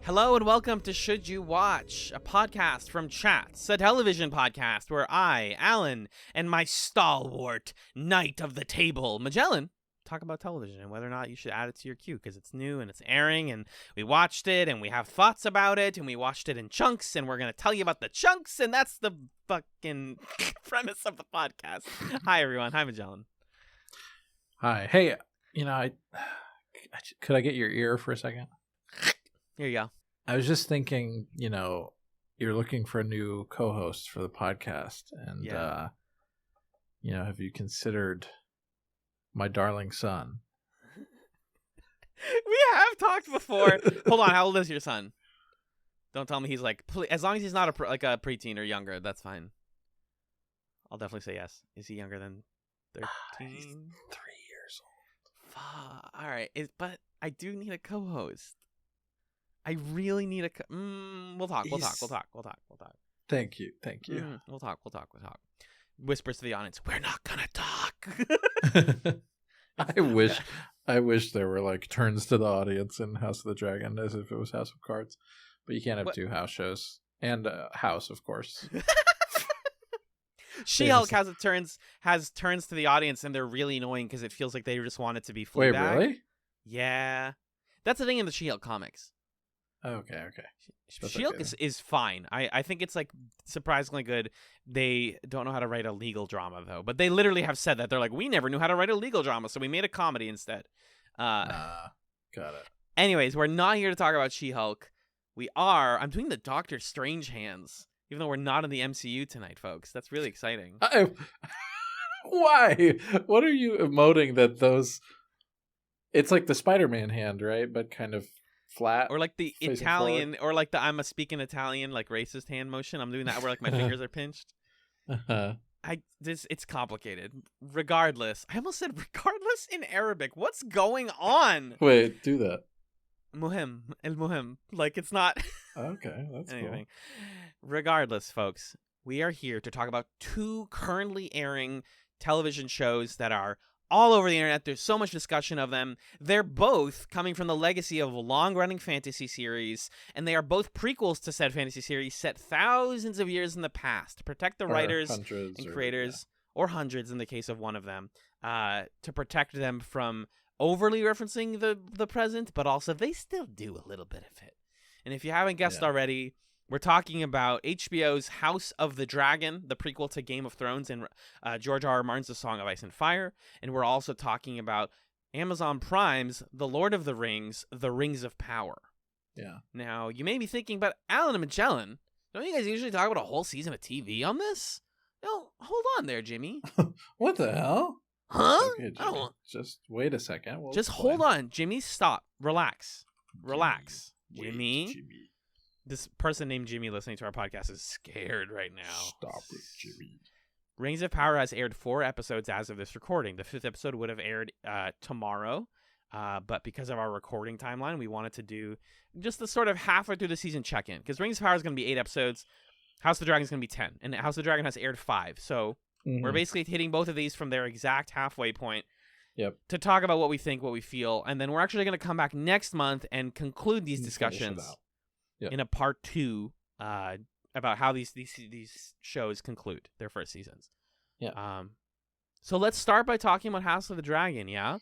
Hello and welcome to Should You Watch, a podcast from Chats, a television podcast where I, Alan, and my stalwart knight of the table, Magellan, talk about television and whether or not you should add it to your queue because it's new and it's airing and we watched it and we have thoughts about it and we watched it in chunks and we're going to tell you about the chunks and that's the fucking premise of the podcast. Hi, everyone. Hi, Magellan. Hi. Hey, could I get your ear for a second? Here you go. I was just thinking, you're looking for a new co-host for the podcast. And, have you considered my darling son? We have talked before. Hold on. How old is your son? Don't tell me he's like, as long as he's not a preteen or younger, that's fine. I'll definitely say yes. Is he younger than 13? He's 3 years old. Fuck. All right. But I do need a co-host. I really need a. We'll talk. Thank you. We'll talk. Whispers to the audience. We're not gonna talk. I wish there were like turns to the audience in House of the Dragon as if it was House of Cards, but you can't have two house shows and House, of course. She-Hulk has turns to the audience, and they're really annoying because it feels like they just want it to be Fleabag. Wait, really? Yeah, that's the thing in the She-Hulk comics. Okay. She-Hulk is fine. I think it's like surprisingly good. They don't know how to write a legal drama though, but they literally have said that. They're like, we never knew how to write a legal drama, so we made a comedy instead. Got it. Anyways, we're not here to talk about She-Hulk. I'm doing the Doctor Strange hands, even though we're not in the MCU tonight, folks. That's really exciting. Why? What are you emoting that those? It's like the Spider-Man hand, right? But kind of flat, or like the Italian, or like the I'm a speaking Italian like racist hand motion. I'm doing that where like my fingers are pinched. It's complicated. Regardless, I almost said regardless in Arabic. What's going on? Wait, do that. Muhim, like it's not. Okay, that's anything. Cool. Regardless, folks, we are here to talk about two currently airing television shows that are all over the internet. There's so much discussion of them. They're both coming from the legacy of a long-running fantasy series, and they are both prequels to said fantasy series set thousands of years in the past to protect the writers and creators, or hundreds in the case of one of them, to protect them from overly referencing the present, but also they still do a little bit of it. And if you haven't guessed already, we're talking about HBO's House of the Dragon, the prequel to Game of Thrones, and George R. R. Martin's The Song of Ice and Fire. And we're also talking about Amazon Prime's The Lord of the Rings, The Rings of Power. Yeah. Now, you may be thinking, but Alan and Magellan, don't you guys usually talk about a whole season of TV on this? No, hold on there, Jimmy. What the hell? Huh? Okay, just wait a second. Just hold on, Jimmy. Stop. Relax. Jimmy. This person named Jimmy listening to our podcast is scared right now. Stop it, Jimmy. Rings of Power has aired 4 episodes as of this recording. The 5th episode would have aired tomorrow, but because of our recording timeline, we wanted to do just the sort of halfway through the season check-in. Because Rings of Power is going to be 8 episodes, House of the Dragon is going to be 10, and House of the Dragon has aired 5. So we're basically hitting both of these from their exact halfway point. Yep. To talk about what we think, what we feel, and then we're actually going to come back next month and conclude these discussions. Yep. In a part 2 about how these shows conclude their first seasons. Yeah. So let's start by talking about House of the Dragon, yeah?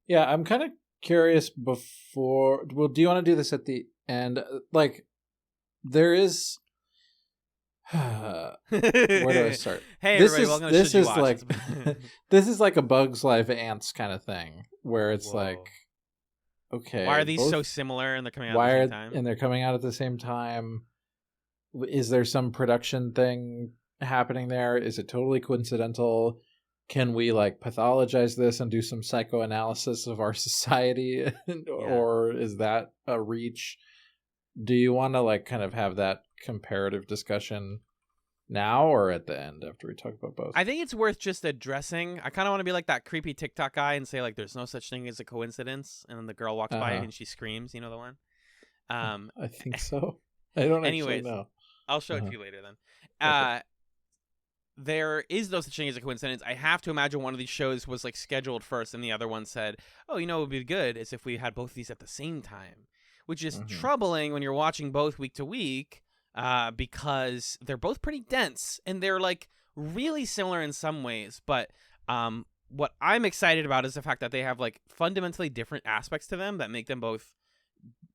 Yeah, I'm kind of curious before... Well, do you want to do this at the end? Like, there is... Where do I start? Hey, everybody, welcome to Should You Watch. Like, this is like a Bug's Life Ants kind of thing, where it's like... Okay. Why are these so similar and they're coming out at the same time? And they're coming out at the same time. Is there some production thing happening there? Is it totally coincidental? Can we like pathologize this and do some psychoanalysis of our society? Or is that a reach? Do you want to like kind of have that comparative discussion now or at the end after we talk about both? I think it's worth just addressing. I kind of want to be like that creepy TikTok guy and say like there's no such thing as a coincidence, and then the girl walks by and she screams, you know the one? I think so. I don't actually know. I'll show it to you later then. There is no such thing as a coincidence. I have to imagine one of these shows was like scheduled first and the other one said, oh, you know what would be good is if we had both of these at the same time. which is Mhm. troubling when you're watching both week to week, because they're both pretty dense and they're like really similar in some ways. But what I'm excited about is the fact that they have like fundamentally different aspects to them that make them both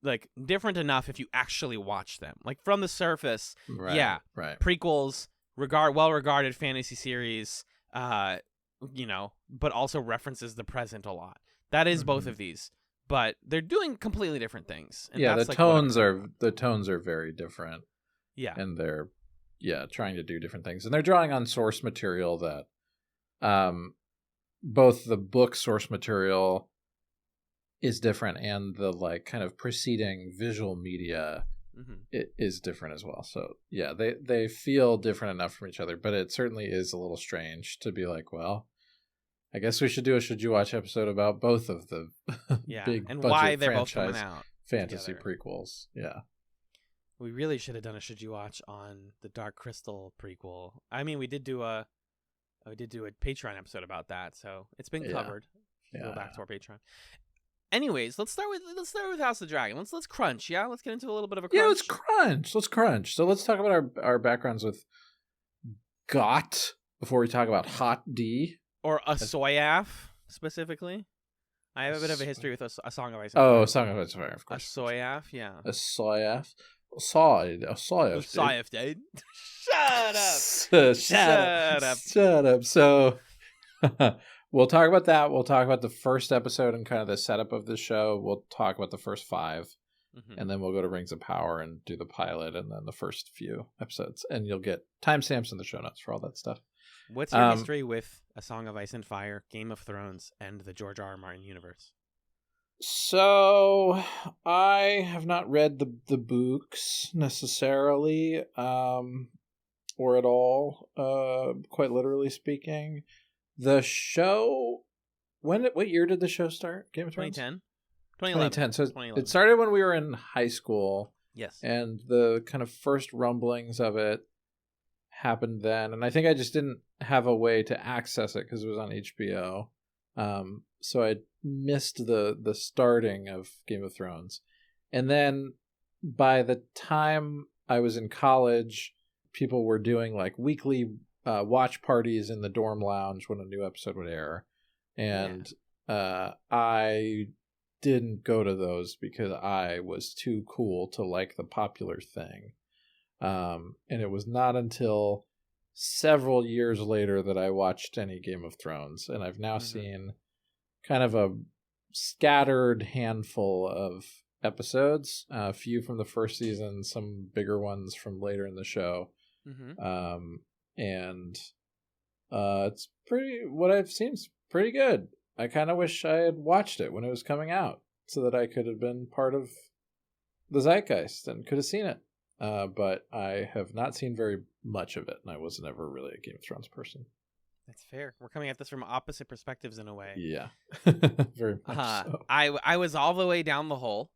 like different enough if you actually watch them. Like from the surface, Right. yeah, Right. prequels, well-regarded fantasy series, but also references the present a lot. That is both Mhm. of these, but they're doing completely different things. And Yeah, that's the like what I'm tones excited about. the tones are very different, Yeah. and they're trying to do different things, and they're drawing on source material that both the book source material is different, and the like kind of preceding visual media is different as well. So yeah, they feel different enough from each other, but it certainly is a little strange to be like, well, I guess we should do a Should You Watch episode about both of the big and budget why they're both coming franchise out fantasy together. prequels. Yeah. We really should have done a Should You Watch on the Dark Crystal prequel. I mean, we did do a Patreon episode about that, so it's been Yeah. covered. If you Yeah. go back to our Patreon. Anyways, let's start with House of the Dragon. Let's crunch. Yeah, let's get into a little bit of a crunch. Yeah, let's crunch. So let's talk about our backgrounds with GOT before we talk about Hot D. Or a Soyaf specifically. I have a bit of a history with a Song of Ice and Oh, Fire. Song of Ice and Fire, of A course. Soyaf, yeah. A Soyaf. A Soyaf, dude. Shut up. Shut up. Shut up. So we'll talk about that. We'll talk about the first episode and kind of the setup of the show. We'll talk about the first 5. Mhm. And then we'll go to Rings of Power and do the pilot and then the first few episodes. And you'll get timestamps in the show notes for all that stuff. What's your history with A Song of Ice and Fire, Game of Thrones, and the George R. R. Martin universe? So I have not read the books necessarily, or at all, quite literally speaking. The show, what year did the show start? Game of Thrones? 2010? 2010. So 2011. it started when we were in high school, Yes. and the kind of first rumblings of it happened then. And I think I just didn't have a way to access it because it was on HBO. So I missed the starting of Game of Thrones. And then by the time I was in college, people were doing like weekly watch parties in the dorm lounge when a new episode would air. And I didn't go to those because I was too cool to like the popular thing. And it was not until several years later that I watched any Game of Thrones. And I've now seen kind of a scattered handful of episodes, a few from the first season, some bigger ones from later in the show. And it's what I've seen is pretty good. I kind of wish I had watched it when it was coming out so that I could have been part of the zeitgeist and could have seen it. But I have not seen very much of it, and I was never really a Game of Thrones person. That's fair. We're coming at this from opposite perspectives in a way. Yeah. Very much so. I was all the way down the hole.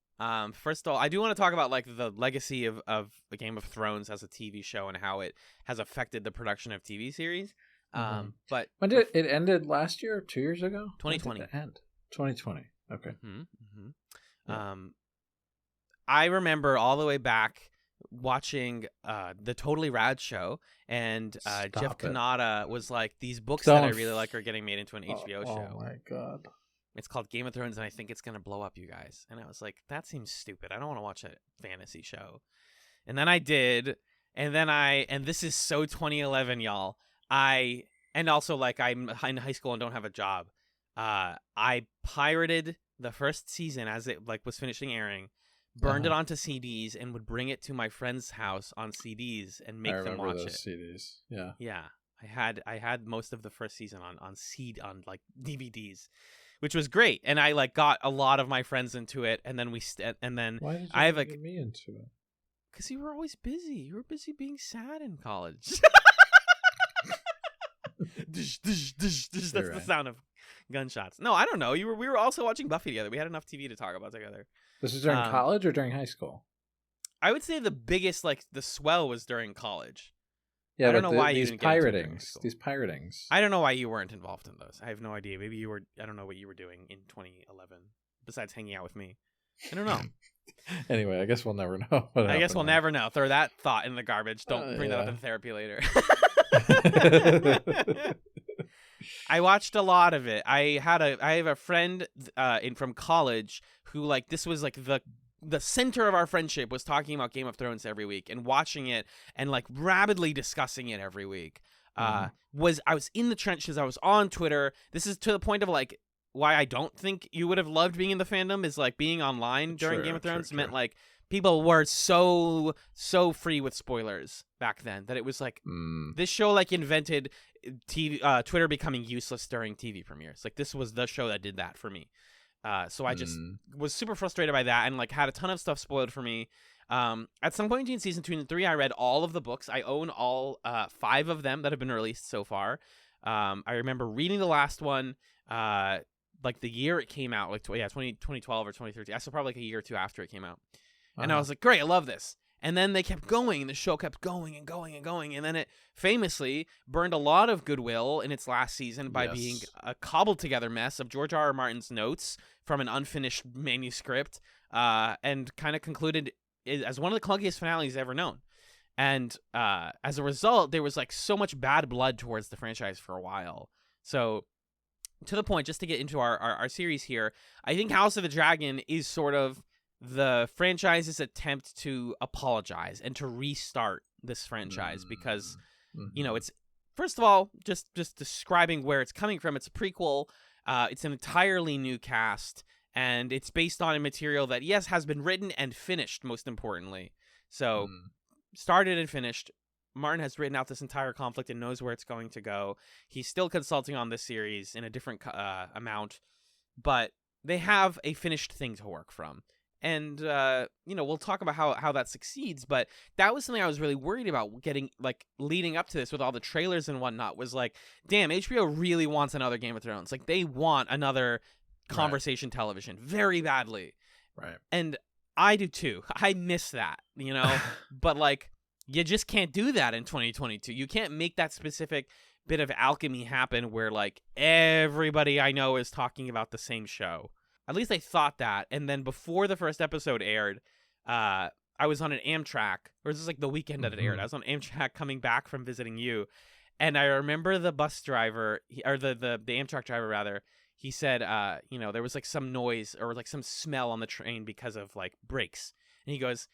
First of all, I do want to talk about like the legacy of the Game of Thrones as a TV show and how it has affected the production of TV series. But when did it ended last year? 2 years ago? 2020. When did it end? 2020. Okay. Yeah. I remember all the way back watching the Totally Rad show, and Jeff Kanata was like, these books that I really like are getting made into an HBO show. Oh my god. It's called Game of Thrones, and I think it's going to blow up, you guys. And I was like, that seems stupid. I don't want to watch a fantasy show. And then I did, and this is so 2011, y'all. And also, like, I'm in high school and don't have a job. I pirated the first season as it like was finishing airing, burned it onto CDs, and would bring it to my friend's house on CDs and make them watch it. CDs. Yeah. Yeah. I had most of the first season on like DVDs, which was great, and I like got a lot of my friends into it, and then Why did you I have like get me into it? because you were always busy. You were busy being sad in college. Dish, dish, dish, dish. That's the sound of gunshots. No, I don't know. We were also watching Buffy together. We had enough TV to talk about together. This was during college or during high school? I would say the biggest, like the swell, was during college. Yeah, I don't know why you these didn't get into it during high piratings. school. These piratings. I don't know why you weren't involved in those. I have no idea. Maybe you were. I don't know what you were doing in 2011 besides hanging out with me. I don't know. Anyway, I guess we'll never know what I guess we'll happened never know. Throw that thought in the garbage. Don't bring that up yeah. in therapy later. there. I watched a lot of it. I have a friend from college who, like, this was like the center of our friendship, was talking about Game of Thrones every week and watching it and like rabidly discussing it every week. I was in the trenches. I was on Twitter. This is to the point of like why I don't think you would have loved being in the fandom, is like being online during Game of Thrones meant like people were so free with spoilers back then that it was like this show like invented TV, Twitter becoming useless during TV premieres. Like this was the show that did that for me. So I just was super frustrated by that and like had a ton of stuff spoiled for me. At some point between season 2 and 3, I read all of the books. I own all 5 of them that have been released so far. I remember reading the last one like the year it came out, like 2012 or 2013. I saw probably like a year or two after it came out. And I was like, great, I love this. And then they kept going, and the show kept going and going and going. And then it famously burned a lot of goodwill in its last season by being a cobbled together mess of George R.R. Martin's notes from an unfinished manuscript, and kind of concluded as one of the clunkiest finales ever known. And as a result, there was like so much bad blood towards the franchise for a while. So to the point, just to get into our series here, I think House of the Dragon is sort of the franchise's attempt to apologize and to restart this franchise because, you know, it's, first of all, just describing where it's coming from. It's a prequel. It's an entirely new cast, and it's based on a material that, yes, has been written and finished, most importantly. So started and finished. Martin has written out this entire conflict and knows where it's going to go. He's still consulting on this series in a different amount, but they have a finished thing to work from. And, you know, we'll talk about how that succeeds, but that was something I was really worried about getting, like, leading up to this with all the trailers and whatnot, was like, damn, HBO really wants another Game of Thrones. Like, they want another conversation television very badly. Right. And I do too. I miss that, you know? But, like, you just can't do that in 2022. You can't make that specific bit of alchemy happen where, like, everybody I know is talking about the same show. At least I thought that. And then before the first episode aired, I was on an Amtrak, or this is like the weekend that it aired. I was on Amtrak coming back from visiting you. And I remember the bus driver, or the Amtrak driver rather, he said, you know, there was like some noise or like some smell on the train because of like brakes. And he goes,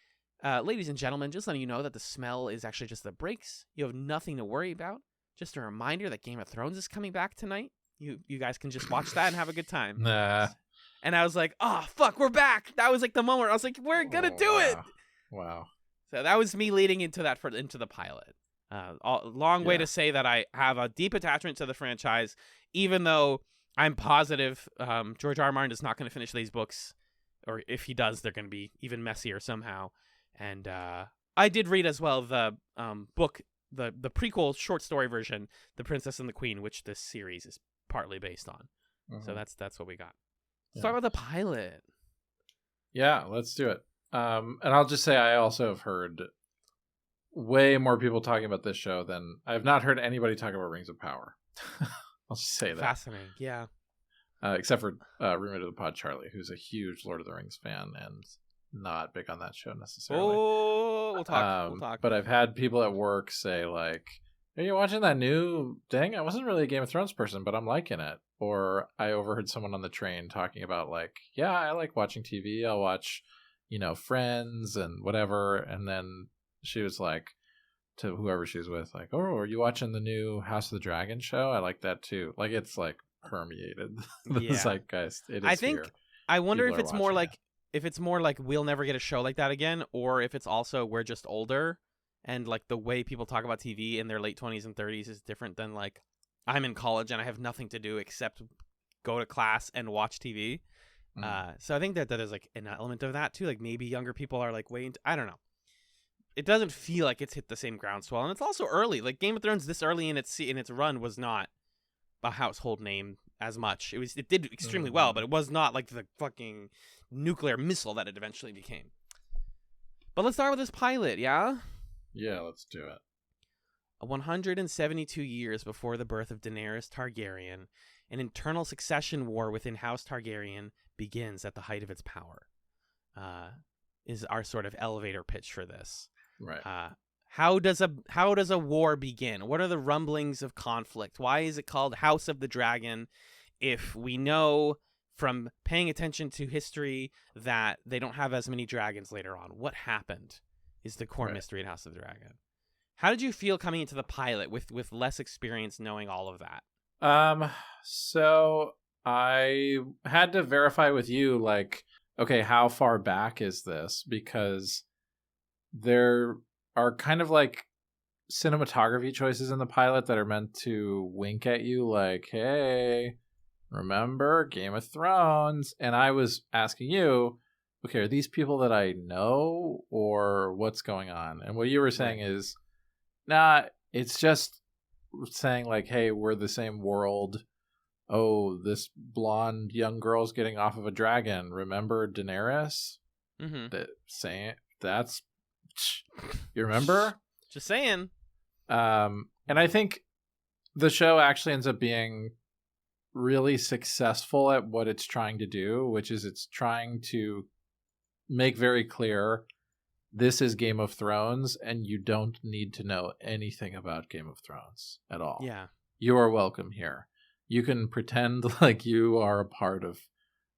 ladies and gentlemen, just letting you know that the smell is actually just the brakes. You have nothing to worry about. Just a reminder that Game of Thrones is coming back tonight. You guys can just watch that and have a good time. Nah. And I was like, oh, fuck, we're back. That was like the moment. I was like, we're going to do it. Wow. So that was me leading into that into the pilot. Long way to say that I have a deep attachment to the franchise, even though I'm positive George R. R. Martin is not going to finish these books. Or if he does, they're going to be even messier somehow. And I did read as well the book, the prequel short story version, The Princess and the Queen, which this series is partly based on. So that's what we got. Let's talk about the pilot. Yeah, let's do it. And I'll just say I also have heard way more people talking about this show than I have not heard anybody talk about Rings of Power. I'll just say that. Fascinating, yeah. Except for roommate of the pod, Charlie, who's a huge Lord of the Rings fan and not big on that show necessarily. Oh, we'll talk. But I've had people at work say, like, are you watching that new thing? I wasn't really a Game of Thrones person, but I'm liking it. Or I overheard someone on the train talking about, like, yeah, I like watching TV. I'll watch, you know, Friends and whatever. And then she was like, to whoever she was with, like, oh, are you watching the new House of the Dragon show? I like that too. Like, it's like permeated the zeitgeist. It is I wonder People if it's more like, we'll never get a show like that again, or if it's also we're just older and like the way people talk about TV in their late 20s and 30s is different than like I'm in college and I have nothing to do except go to class and watch TV. So I think that is like an element of that too. Like maybe younger people are like waiting. I don't know. It doesn't feel like it's hit the same groundswell, and it's also early. Like Game of Thrones this early in its run was not a household name as much. It did extremely well, but it was not like the fucking nuclear missile that it eventually became. But let's start with this pilot, yeah? Yeah, let's do it. 172 years before the birth of Daenerys Targaryen, an internal succession war within House Targaryen begins at the height of its power. is our sort of elevator pitch for this. Right. How does a war begin? What are the rumblings of conflict? Why is it called House of the Dragon? If we know from paying attention to history that they don't have as many dragons later on, what happened is the core mystery in House of the Dragon. How did you feel coming into the pilot with less experience knowing all of that? So I had to verify with you, like, okay, how far back is this? Because there are kind of like cinematography choices in the pilot that are meant to wink at you, like, hey, remember Game of Thrones? And I was asking you, okay, are these people that I know or what's going on? And what you were saying is, nah, it's just saying like, hey, we're the same world. Oh, this blonde young girl's getting off of a dragon. Remember Daenerys? That's you remember? Just saying. And I think the show actually ends up being really successful at what it's trying to do, which is it's trying to make very clear this is Game of Thrones and you don't need to know anything about Game of Thrones at all. Yeah. You are welcome here. You can pretend like you are a part of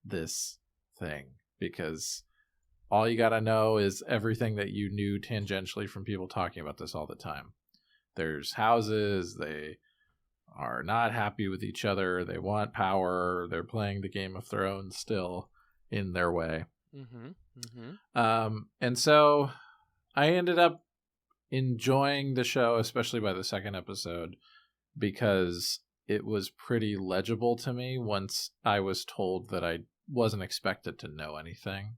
this thing because all you got to know is everything that you knew tangentially from people talking about this all the time. There's houses, they are not happy with each other, they want power, they're playing the Game of Thrones still in their way. And so I ended up enjoying the show, especially by the second episode, because it was pretty legible to me once I was told that I wasn't expected to know anything.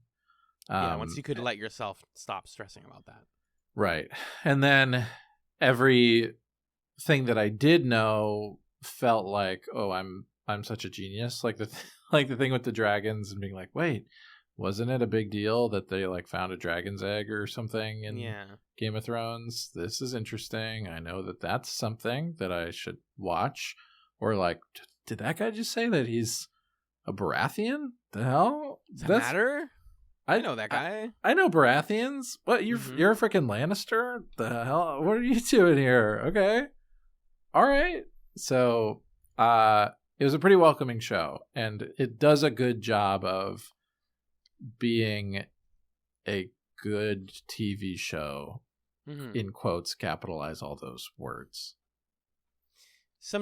Once you could let yourself stop stressing about that. Right. And then every thing that I did know felt like, oh, I'm such a genius. Like the thing with the dragons and being like, wait, wasn't it a big deal that they like found a dragon's egg or something in Game of Thrones? This is interesting. I know that that's something that I should watch. Or like, did that guy just say that he's a Baratheon? The hell? Does that matter? I know that guy. I know Baratheons. What, you're a freaking Lannister? The hell? What are you doing here? Okay. All right. So it was a pretty welcoming show. And it does a good job of being a good TV show. In quotes, capitalize all those words. So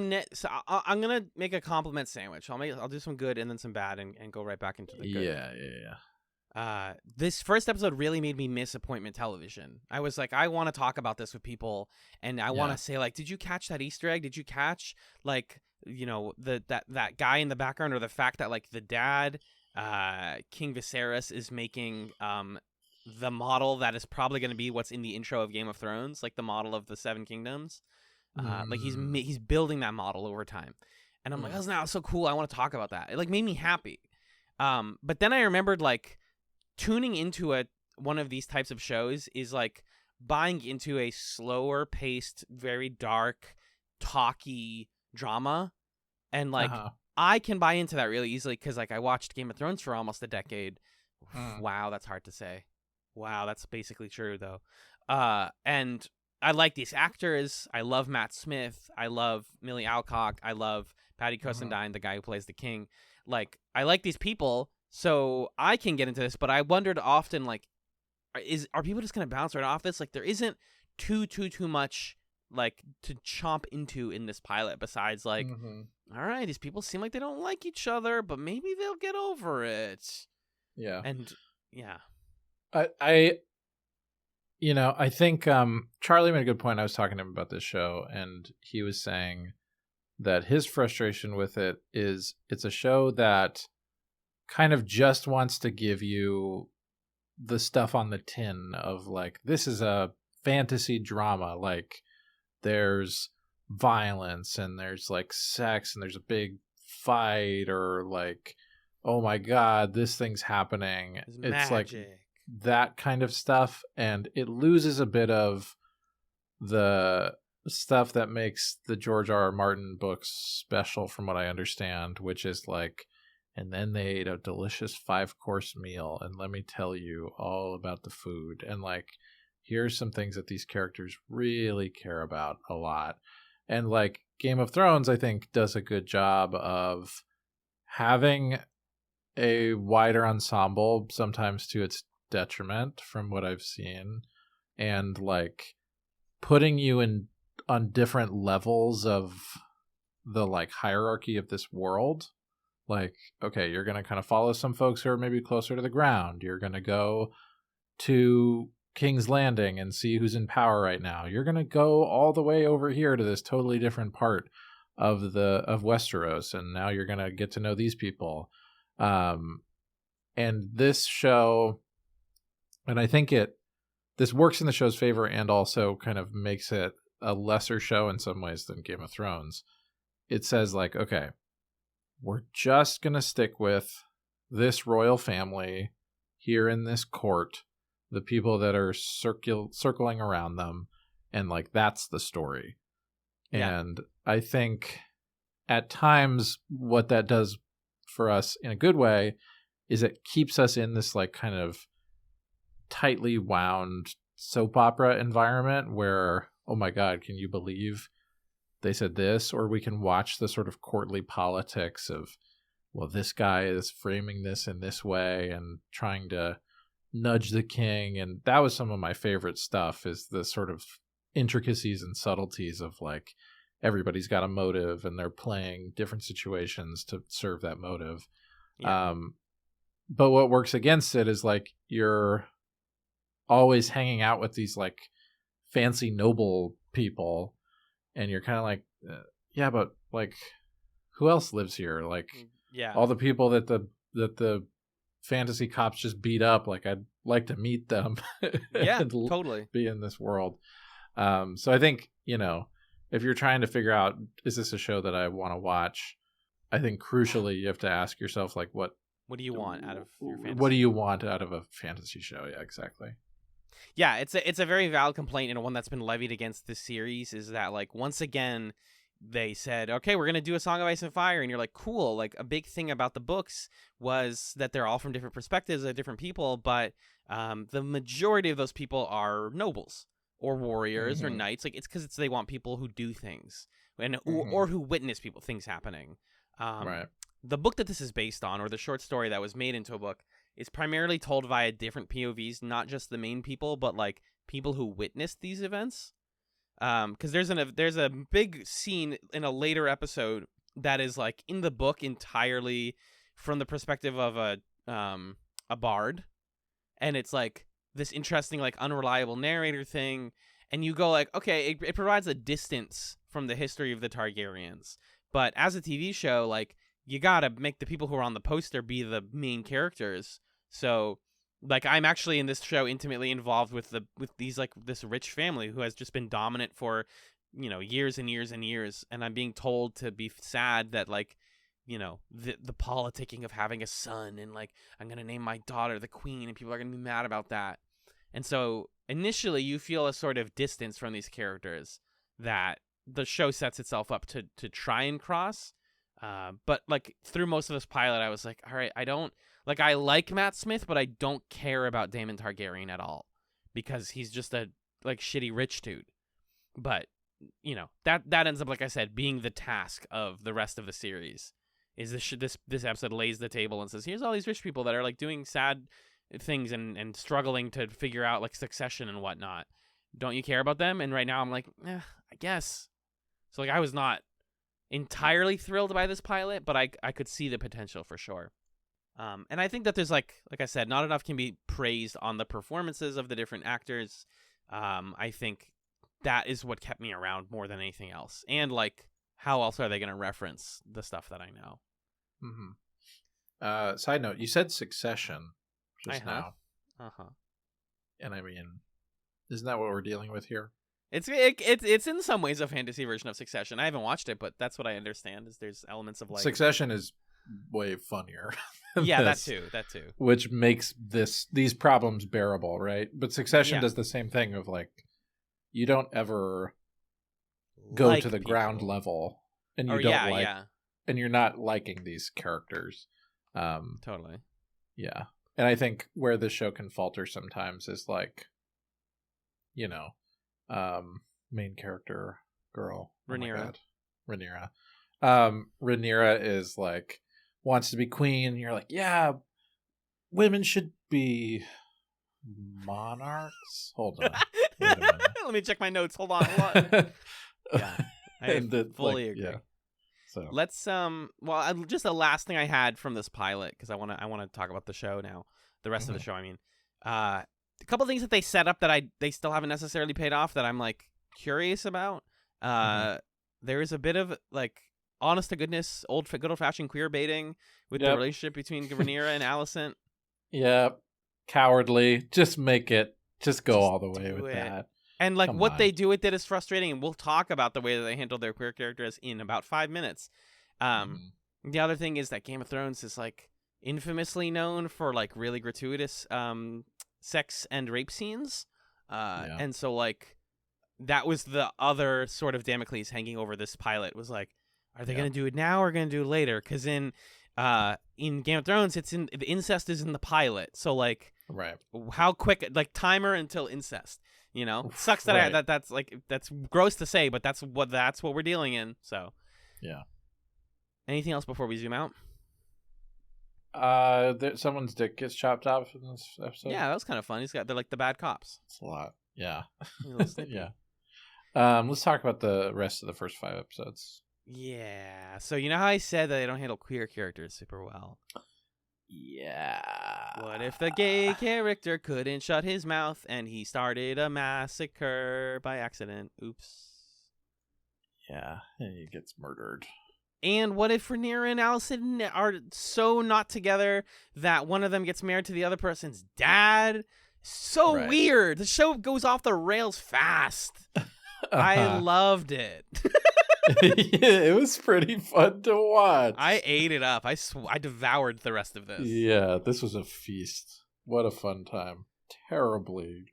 I'm gonna make a compliment sandwich. I'll do some good and then some bad and go right back into the good. Yeah. This first episode really made me miss appointment television. I was like, I want to talk about this with people, and I want to say like, did you catch that Easter egg? Did you catch like that guy in the background, or the fact that like the dad, King Viserys, is making the model that is probably going to be what's in the intro of Game of Thrones, like the model of the Seven Kingdoms. Like he's building that model over time, and I'm like, oh, that's so cool. I want to talk about that. It like made me happy. But then I remembered like tuning into one of these types of shows is like buying into a slower paced, very dark, talky drama, and like I can buy into that really easily because like I watched Game of Thrones for almost a decade. Wow, that's hard to say. Wow, that's basically true though. And I like these actors. I love Matt Smith. I love Millie Alcock. I love Paddy Considine, the guy who plays the king. Like, I like these people, so I can get into this. But I wondered often, like, are people just gonna bounce right off this? Like, there isn't too much like to chomp into in this pilot. Besides, like, all right, these people seem like they don't like each other, but maybe they'll get over it. Yeah. And yeah, I think Charlie made a good point. I was talking to him about this show, and he was saying that his frustration with it is it's a show that kind of just wants to give you the stuff on the tin of like, this is a fantasy drama. Like there's violence and there's like sex and there's a big fight, or like, oh my God, this thing's happening. It's like that kind of stuff, and it loses a bit of the stuff that makes the George R.R. Martin books special from what I understand, which is like And then they ate a delicious 5-course meal. And let me tell you all about the food. And like, here's some things that these characters really care about a lot. And like Game of Thrones, I think, does a good job of having a wider ensemble, sometimes to its detriment from what I've seen, and like putting you in on different levels of the like hierarchy of this world. Like, okay, you're going to kind of follow some folks who are maybe closer to the ground. You're going to go to King's Landing and see who's in power right now. You're going to go all the way over here to this totally different part of Westeros, and now you're going to get to know these people. And this show, and I think this works in the show's favor and also kind of makes it a lesser show in some ways than Game of Thrones. It says like, okay, we're just going to stick with this royal family here in this court, the people that are circling around them, and like that's the story. Yeah. And I think at times what that does for us in a good way is it keeps us in this like kind of tightly wound soap opera environment where, oh my God, can you believe they said this? Or we can watch the sort of courtly politics of, well, this guy is framing this in this way and trying to nudge the king. And that was some of my favorite stuff, is the sort of intricacies and subtleties of like everybody's got a motive and they're playing different situations to serve that motive. Yeah. But what works against it is like you're always hanging out with these like fancy noble people, and you're kind of like, yeah, but like who else lives here? Like, yeah, all the people that the fantasy cops just beat up, like I'd like to meet them. Yeah, totally be in this world. So I think, you know, if you're trying to figure out, is this a show that I want to watch, I think crucially you have to ask yourself, like, what do you want out of your fantasy? What do you want out of a fantasy show? Yeah, exactly. Yeah, it's a very valid complaint, and one that's been levied against this series is that, like, once again, they said, okay, we're going to do a Song of Ice and Fire, and you're like, cool. Like, a big thing about the books was that they're all from different perspectives of different people, but the majority of those people are nobles or warriors or knights. Like, it's because they want people who do things and or who witness things happening. Right. The book that this is based on, or the short story that was made into a book, is primarily told via different POVs, not just the main people, but like people who witnessed these events. Because there's a big scene in a later episode that is like in the book entirely from the perspective of a bard, and it's like this interesting like unreliable narrator thing, and you go like, okay, it provides a distance from the history of the Targaryens, but as a TV show, like, you gotta make the people who are on the poster be the main characters. So, like, I'm actually in this show intimately involved with these like this rich family who has just been dominant for, you know, years and years and years, and I'm being told to be sad that, like, you know, the politicking of having a son, and like, I'm gonna name my daughter the queen, and people are gonna be mad about that. And so initially you feel a sort of distance from these characters that the show sets itself up to try and cross. But like through most of this pilot, I was like, all right, I like Matt Smith, but I don't care about Daemon Targaryen at all, because he's just a like shitty rich dude. But, you know, that ends up, like I said, being the task of the rest of the series. Is this episode lays the table and says, here's all these rich people that are like doing sad things and struggling to figure out like succession and whatnot. Don't you care about them? And right now I'm like, I guess. So like I was not entirely thrilled by this pilot, but I could see the potential for sure. And I think that there's like I said, not enough can be praised on the performances of the different actors. I think that is what kept me around more than anything else. And like, how else are they going to reference the stuff that I know? Side note, you said Succession just now. And I mean, isn't that what we're dealing with here? It's in some ways a fantasy version of Succession. I haven't watched it, but that's what I understand. Is there's elements of like Succession is way funnier. Yeah, that too. Which makes these problems bearable, right? But Succession does the same thing of like, you don't ever go to the ground level, and you don't and you're not liking these characters. Totally. Yeah. And I think where the show can falter sometimes is like, you know, main character girl. Rhaenyra. Rhaenyra. Rhaenyra is like, wants to be queen. You're like, yeah, women should be monarchs. Hold on. Wait a minute. Let me check my notes. Hold on. Yeah. I fully agree. Yeah. So let's just the last thing I had from this pilot, because I want to talk about the show now. The rest of the show, I mean. A couple things that they set up that they still haven't necessarily paid off that I'm like curious about. There is a bit of like honest to goodness good old fashioned queer baiting with the relationship between Rhaenyra and Alicent. Yeah. Cowardly. Just make it. Just go all the way with that. And like they do with it is frustrating, and we'll talk about the way that they handle their queer characters in about 5 minutes. The other thing is that Game of Thrones is like infamously known for like really gratuitous sex and rape scenes. And so like that was the other sort of Damocles hanging over this pilot, was like, are they going to do it now or going to do it later? Because in Game of Thrones, the incest is in the pilot. So like, how quick, like timer until incest, you know? Sucks that that's gross to say, but that's what we're dealing in. So yeah. Anything else before we zoom out? Someone's dick gets chopped off in this episode. Yeah, that was kind of fun. They're like the bad cops. It's a lot. Yeah. Yeah. Let's talk about the rest of the first 5 episodes. Yeah. So you know how I said that they don't handle queer characters super well? Yeah. What if the gay character couldn't shut his mouth and he started a massacre by accident? Oops. Yeah, and he gets murdered. And what if Rhaenyra and Alicent are so not together that one of them gets married to the other person's dad? So weird. The show goes off the rails fast. I loved it. Yeah, it was pretty fun to watch. I ate it up. I devoured the rest of this. Yeah, this was a feast. What a fun time. Terribly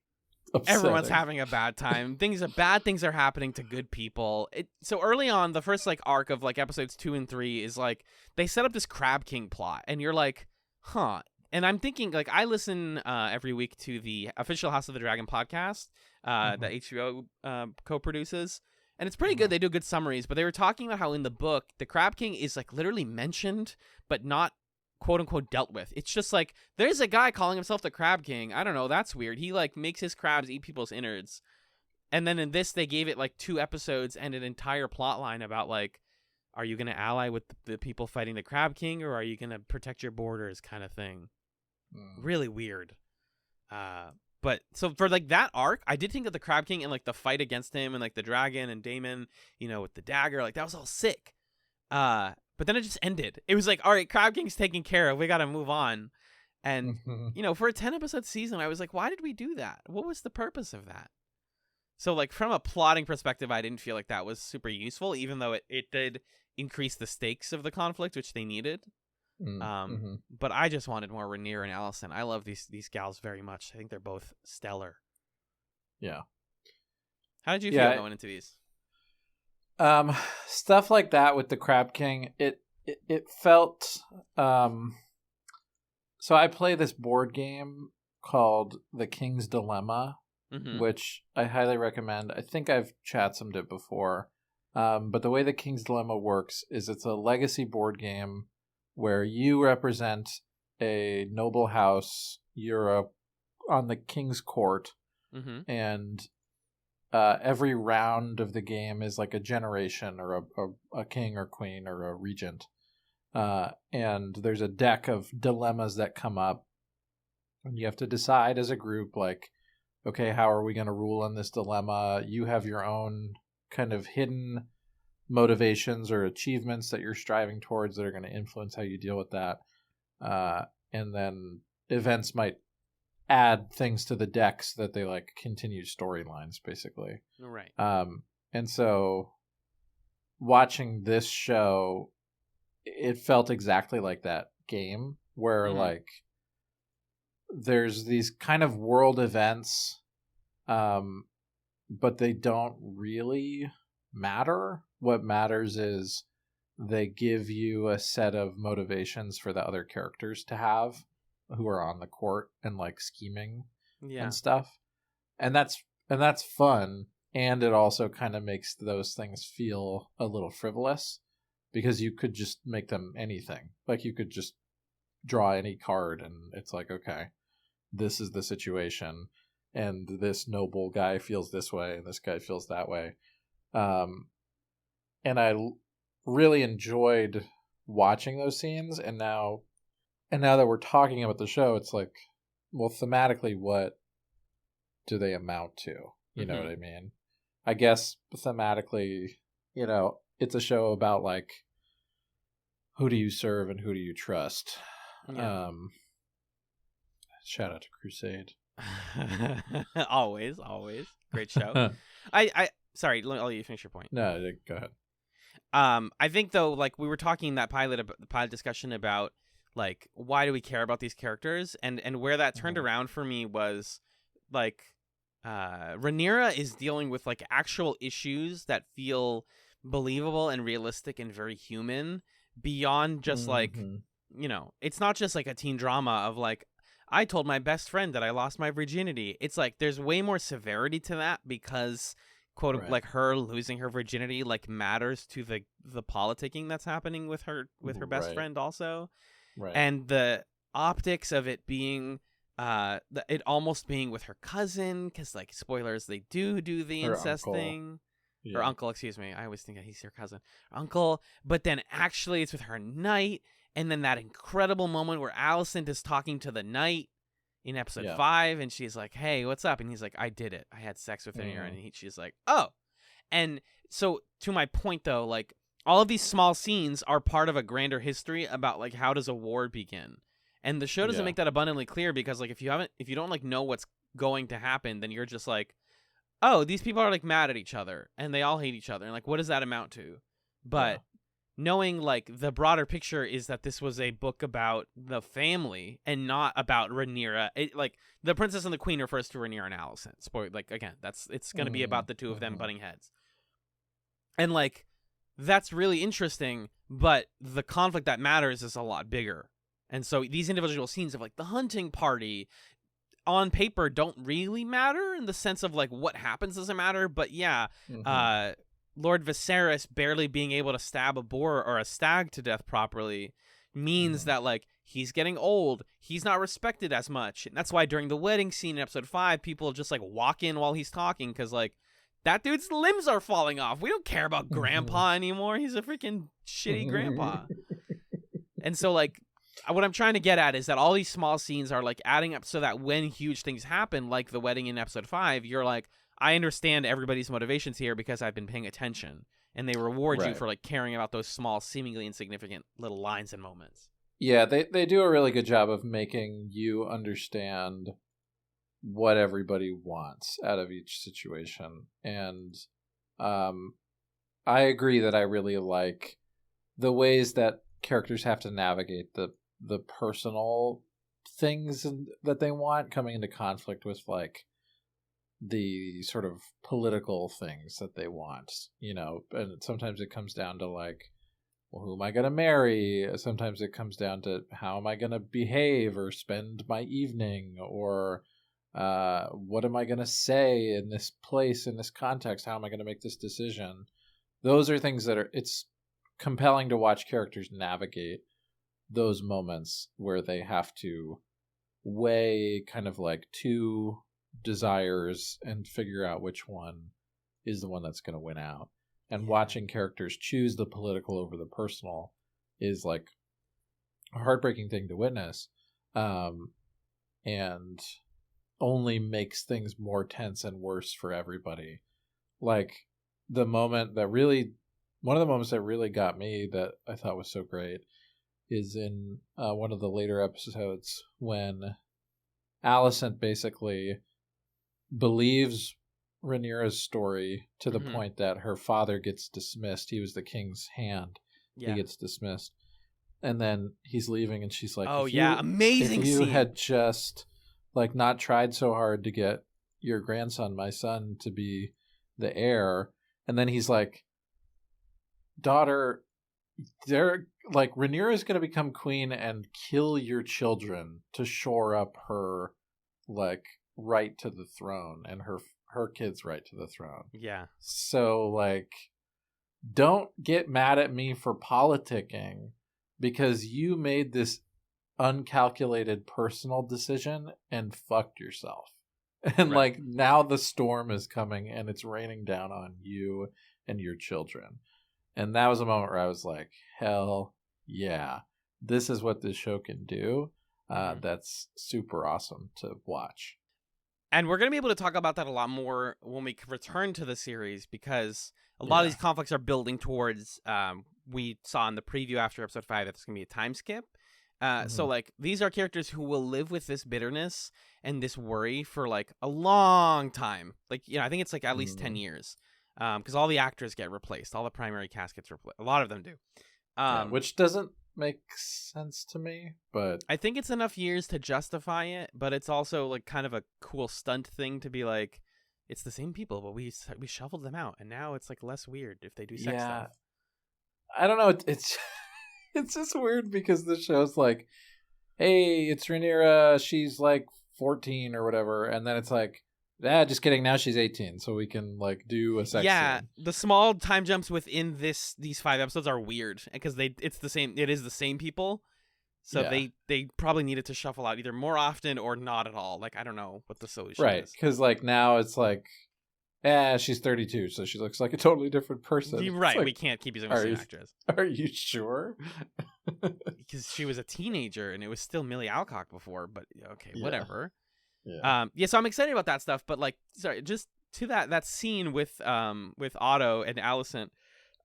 upsetting. Everyone's having a bad time. Bad things are happening to good people. So early on, the first like arc of like episodes 2 and 3 is like they set up this Crab King plot, and you're like, huh. And I'm thinking, like, I listen every week to the official House of the Dragon podcast that HBO co-produces. And it's pretty good. They do good summaries. But they were talking about how in the book, the Crab King is like literally mentioned, but not quote unquote dealt with. It's just like, there's a guy calling himself the Crab King. I don't know. That's weird. He like makes his crabs eat people's innards. And then in this, they gave it like 2 episodes and an entire plot line about like, are you going to ally with the people fighting the Crab King, or are you going to protect your borders kind of thing? Really weird. But so for like that arc, I did think of the Crab King and like the fight against him and like the dragon and Daemon, you know, with the dagger, like that was all sick. But then it just ended. It was like, all right, Crab King's taken care of. We got to move on. And, you know, for a 10-episode season, I was like, why did we do that? What was the purpose of that? So like from a plotting perspective, I didn't feel like that was super useful, even though it did increase the stakes of the conflict, which they needed. But I just wanted more Rhaenyra and Alicent. I love these gals very much. I think they're both stellar. Yeah. How did you feel going into these? Stuff like that with the Crab King, it felt so I play this board game called The King's Dilemma, which I highly recommend. I think I've chat-sommed it before. But the way The King's Dilemma works is it's a legacy board game where you represent a noble house. You're on the king's court, and every round of the game is like a generation or a king or queen or a regent. And there's a deck of dilemmas that come up, and you have to decide as a group, like, okay, how are we going to rule on this dilemma? You have your own kind of hidden motivations or achievements that you're striving towards that are going to influence how you deal with that. And then events might add things to the decks that they like continue storylines, basically. Right. And so watching this show, it felt exactly like that game where like there's these kind of world events, but they don't really matter. What matters is they give you a set of motivations for the other characters to have who are on the court and like scheming Yeah. and stuff. And that's fun, and it also kind of makes those things feel a little frivolous because you could just make them anything. Like you could just draw any card and it's like, okay, this is the situation and this noble guy feels this way and this guy feels that way. And I really enjoyed watching those scenes, and now that we're talking about the show, it's like, well, thematically, what do they amount to? You know what I mean? I guess thematically, it's a show about like, who do you serve and who do you trust? Yeah. Shout out to Crusade. always great show. I sorry, I'll let you finish your point. No, go ahead. I think though, like we were talking in that pilot discussion about like why do we care about these characters, and where that turned around for me was like Rhaenyra is dealing with like actual issues that feel believable and realistic and very human beyond just like, it's not just like a teen drama of like, I told my best friend that I lost my virginity. It's like there's way more severity to that because quote like her losing her virginity like matters to the politicking that's happening with her best friend also. Right. And the optics of it being it almost being with her cousin, because like spoilers, they do the her incest uncle. Thing. Yeah. Or uncle, excuse me. I always think he's her cousin. Uncle. But then actually it's with her knight. And then that incredible moment where Alicent is talking to the knight in episode 5. And she's like, hey, what's up? And he's like, I did it. I had sex with her. And she's like, oh. And so to my point, though, like all of these small scenes are part of a grander history about like how does a war begin. And the show doesn't make that abundantly clear because like if you don't like know what's going to happen, then you're just like, oh, these people are like mad at each other and they all hate each other. And like, what does that amount to? But knowing like the broader picture is that this was a book about the family and not about Rhaenyra. Like the Princess and the Queen refers to Rhaenyra and Alicent. Spoiler, like again, it's going to be about the two of them butting heads. And like, that's really interesting, but the conflict that matters is a lot bigger. And so these individual scenes of like the hunting party on paper don't really matter in the sense of like what happens doesn't matter. But Lord Viserys barely being able to stab a boar or a stag to death properly means that like he's getting old. He's not respected as much. And that's why during the wedding scene in episode 5, people just like walk in while he's talking because like that dude's limbs are falling off. We don't care about grandpa anymore. He's a freaking shitty grandpa. And so like what I'm trying to get at is that all these small scenes are like adding up so that when huge things happen, like the wedding in episode 5, you're like, I understand everybody's motivations here because I've been paying attention, and they reward you for like caring about those small, seemingly insignificant little lines and moments. Yeah, they do a really good job of making you understand what everybody wants out of each situation. And I agree that I really like the ways that characters have to navigate the personal things that they want coming into conflict with like the sort of political things that they want, and sometimes it comes down to like, well, who am I going to marry? Sometimes it comes down to how am I going to behave or spend my evening, or what am I going to say in this place, in this context? How am I going to make this decision? Those are things that it's compelling to watch characters navigate those moments where they have to weigh kind of like two desires and figure out which one is the one that's going to win out. And watching characters choose the political over the personal is like a heartbreaking thing to witness, and only makes things more tense and worse for everybody. Like one of the moments that really got me that I thought was so great is in one of the later episodes when Alicent basically believes Rhaenyra's story to the point that her father gets dismissed. He was the king's hand. Yeah. He gets dismissed. And then he's leaving and she's like, amazing if you scene. Had just like not tried so hard to get your grandson, my son, to be the heir. And then he's like, daughter, they're like Rhaenyra is going to become queen and kill your children to shore up her like right to the throne and her kids' right to the throne. Yeah. So like, don't get mad at me for politicking because you made this uncalculated personal decision and fucked yourself. And Right. like now the storm is coming and it's raining down on you and your children. And that was a moment where I was like, hell yeah, this is what this show can do. That's super awesome to watch. And we're going to be able to talk about that a lot more when we return to the series, because a lot of these conflicts are building towards, we saw in the preview after episode 5 that there's going to be a time skip. So like these are characters who will live with this bitterness and this worry for like a long time. Like, you know, I think it's like at least 10 years. Because all the actors get replaced, all the primary cast gets replaced. A lot of them do. Which doesn't make sense to me, but I think it's enough years to justify it, but it's also like kind of a cool stunt thing to be like, it's the same people, but we shuffled them out, and now it's like less weird if they do sex stuff. I don't know. It's it's just weird because the show's like, hey, it's Rhaenyra, she's like 14 or whatever, and then it's like, just kidding. Now she's 18, so we can like do a sex scene. The small time jumps within these 5 episodes are weird because it's the same. It is the same people, so they probably needed to shuffle out either more often or not at all. Like I don't know what the solution is. Because like now it's like, she's 32, so she looks like a totally different person. Right, like, we can't keep using the same actress. Are you sure? Because she was a teenager and it was still Millie Alcock before. But okay, whatever. Yeah. So I'm excited about that stuff, but like, sorry, just to that scene with Otto and Alicent.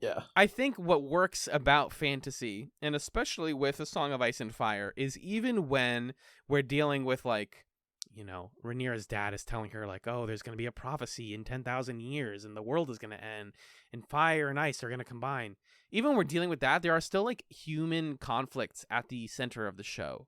Yeah. I think what works about fantasy, and especially with A Song of Ice and Fire, is even when we're dealing with like, you know, Rhaenyra's dad is telling her like, oh, there's going to be a prophecy in 10,000 years and the world is going to end and fire and ice are going to combine. Even when we're dealing with that, there are still like human conflicts at the center of the show.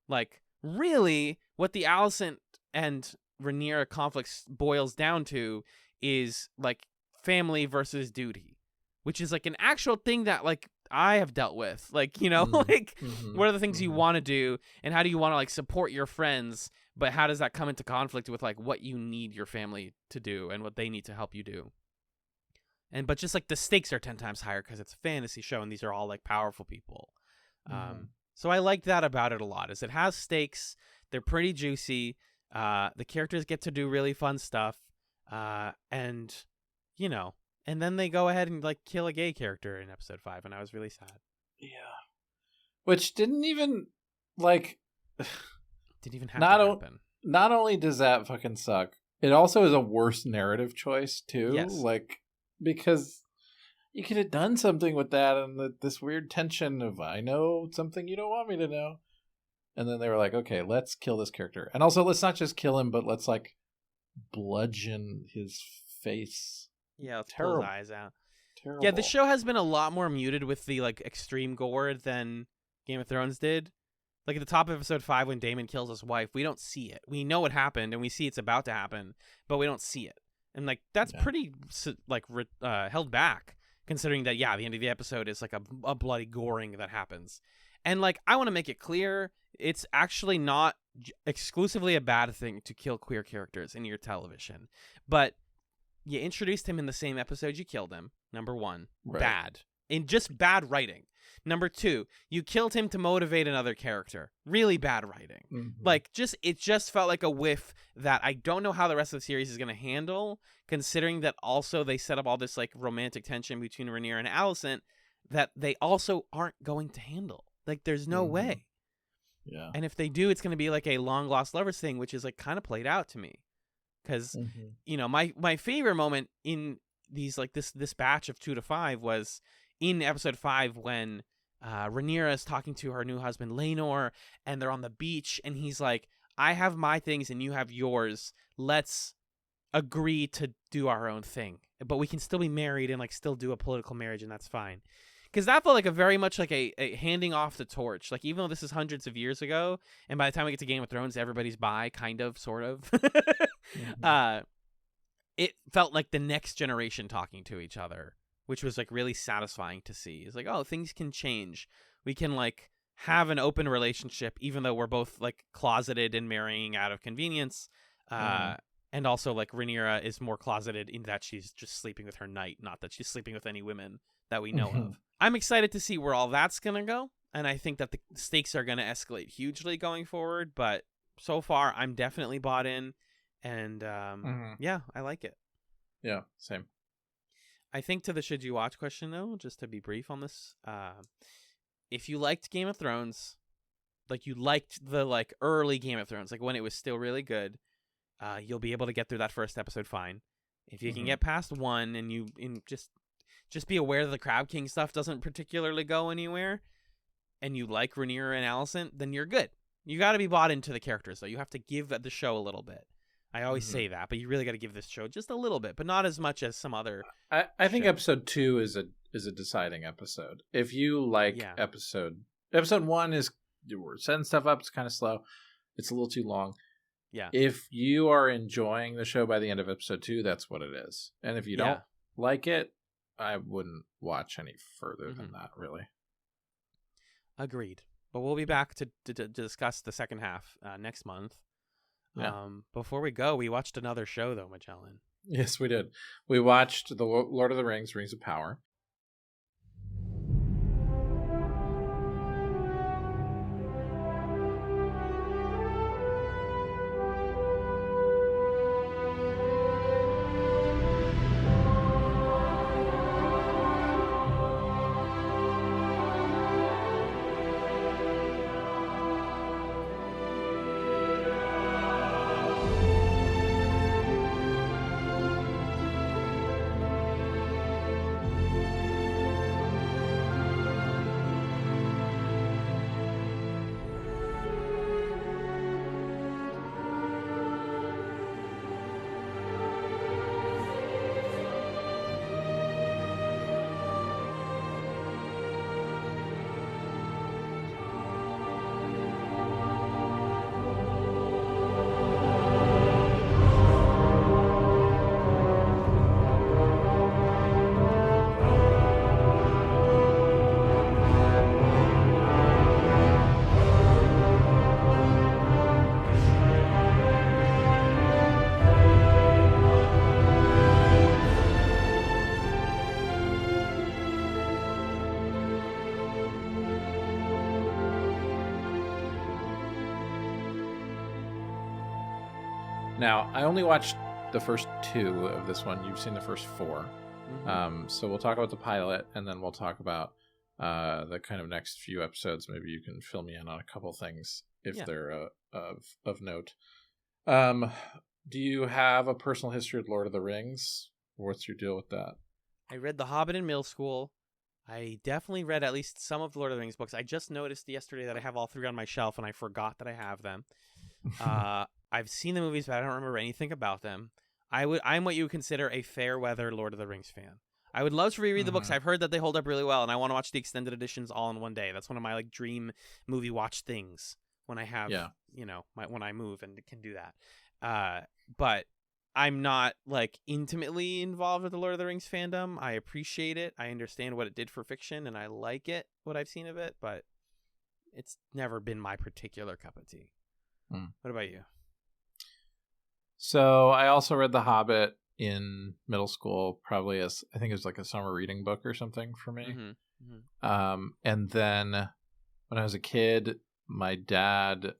Like, really, what the Alicent and Rhaenyra conflicts boils down to is like family versus duty, which is like an actual thing that like I have dealt with. Like, you know, like what are the things you want to do and how do you want to like support your friends, but how does that come into conflict with like what you need your family to do and what they need to help you do? But just like the stakes are 10 times higher because it's a fantasy show and these are all like powerful people. So I like that about it a lot, is it has stakes. They're pretty juicy. The characters get to do really fun stuff. And, you know, and then they go ahead and like kill a gay character in episode 5, and I was really sad. Yeah. Which didn't even like didn't even have to happen. Not only does that fucking suck, it also is a worse narrative choice too. Yes. Like, because you could have done something with that and this weird tension of I know something you don't want me to know. And then they were like, okay, let's kill this character. And also let's not just kill him, but let's like bludgeon his face. Yeah, let's pull his eyes out. Terrible. Yeah, the show has been a lot more muted with the like extreme gore than Game of Thrones did. Like at the top of episode 5 when Daemon kills his wife, we don't see it. We know what happened and we see it's about to happen, but we don't see it. And like that's pretty like held back, considering that the end of the episode is like a bloody goring that happens. And like I want to make it clear, it's actually not exclusively a bad thing to kill queer characters in your television, but you introduced him in the same episode you killed him. Number 1, bad. In just bad writing. Number 2, you killed him to motivate another character. Really bad writing. Like, it just felt like a whiff that I don't know how the rest of the series is going to handle, considering that also they set up all this, like, romantic tension between Rhaenyra and Alicent that they also aren't going to handle. Like, there's no way. Yeah. And if they do, it's going to be like a long-lost lovers thing, which is, like, kind of played out to me. Because, you know, my favorite moment in these, like, this batch of 2 to 5 was in episode 5 when Rhaenyra is talking to her new husband, Laenor, and they're on the beach, and he's like, I have my things and you have yours. Let's agree to do our own thing. But we can still be married and, like, still do a political marriage, and that's fine. Because that felt like a very much like a handing off the torch. Like, even though this is hundreds of years ago, and by the time we get to Game of Thrones, everybody's bi, kind of, sort of. It felt like the next generation talking to each other which was like really satisfying to see. It's like, oh, things can change. We can like have an open relationship, even though we're both like closeted and marrying out of convenience. And also like Rhaenyra is more closeted in that she's just sleeping with her knight, not that she's sleeping with any women that we know of. I'm excited to see where all that's going to go. And I think that the stakes are going to escalate hugely going forward. But so far, I'm definitely bought in. And yeah, I like it. Yeah, same. I think to the should you watch question, though, just to be brief on this, if you liked Game of Thrones, like you liked the like early Game of Thrones, like when it was still really good, you'll be able to get through that first episode fine. If you can get past one and just be aware that the Crab King stuff doesn't particularly go anywhere, and you like Rhaenyra and Alicent, then you're good. You got to be bought into the characters, though. You have to give the show a little bit. I always say that, but you really got to give this show just a little bit, but not as much as some other. I think episode 2 is a deciding episode. If you like episode 1 is we're setting stuff up. It's kind of slow. It's a little too long. Yeah. If you are enjoying the show by the end of episode 2, that's what it is. And if you don't like it, I wouldn't watch any further than that, really. Agreed. But we'll be back to discuss the second half next month. Yeah. Before we go, we watched another show, though, Magellan. Yes, we did. We watched The Lord of the Rings, Rings of Power. Now, I only watched the first 2 of this one. You've seen the first 4. So we'll talk about the pilot, and then we'll talk about the kind of next few episodes. Maybe you can fill me in on a couple things if they're of note. Do you have a personal history with Lord of the Rings? What's your deal with that? I read The Hobbit in middle school. I definitely read at least some of the Lord of the Rings books. I just noticed yesterday that I have all 3 on my shelf, and I forgot that I have them. I've seen the movies, but I don't remember anything about them. I'm what you would consider a fair weather Lord of the Rings fan. I would love to reread the books. I've heard that they hold up really well, and I want to watch the extended editions all in one day. That's one of my like dream movie watch things when I have, when I move and can do that. But I'm not like intimately involved with the Lord of the Rings fandom. I appreciate it. I understand what it did for fiction, and I like it, what I've seen of it, but it's never been my particular cup of tea. What about you? So I also read The Hobbit in middle school, probably as I think it was like a summer reading book or something for me. And then when I was a kid, my dad,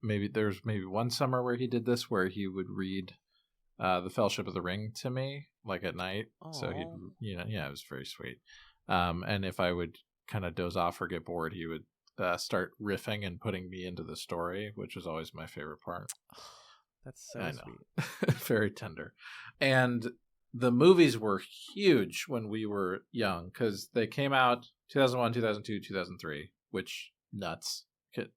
there was one summer where he did this, where he would read The Fellowship of the Ring to me, like at night. Aww. So it was very sweet. And if I would kind of doze off or get bored, he would start riffing and putting me into the story, which was always my favorite part. That's so sweet. Very tender. And the movies were huge when we were young because they came out 2001, 2002, 2003, which nuts.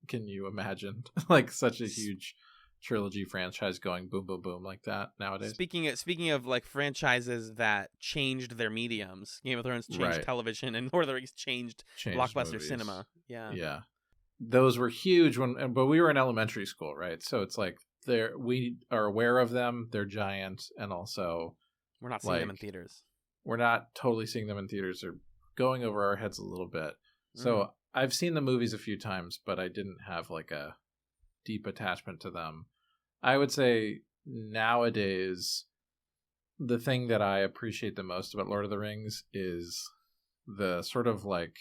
Can you imagine like such a huge trilogy franchise going boom, boom, boom like that nowadays? Speaking of like franchises that changed their mediums, Game of Thrones changed television, and Lord of the Rings changed blockbuster movies. Cinema. Yeah. Those were huge but we were in elementary school, right? So it's like we are aware of them. They're giant, and also we're not seeing them in theaters. we're not totally seeing them in theaters. They're going over our heads a little bit. So I've seen the movies a few times, but I didn't have like a deep attachment to them. I would say nowadays, the thing that I appreciate the most about Lord of the Rings is the sort of like,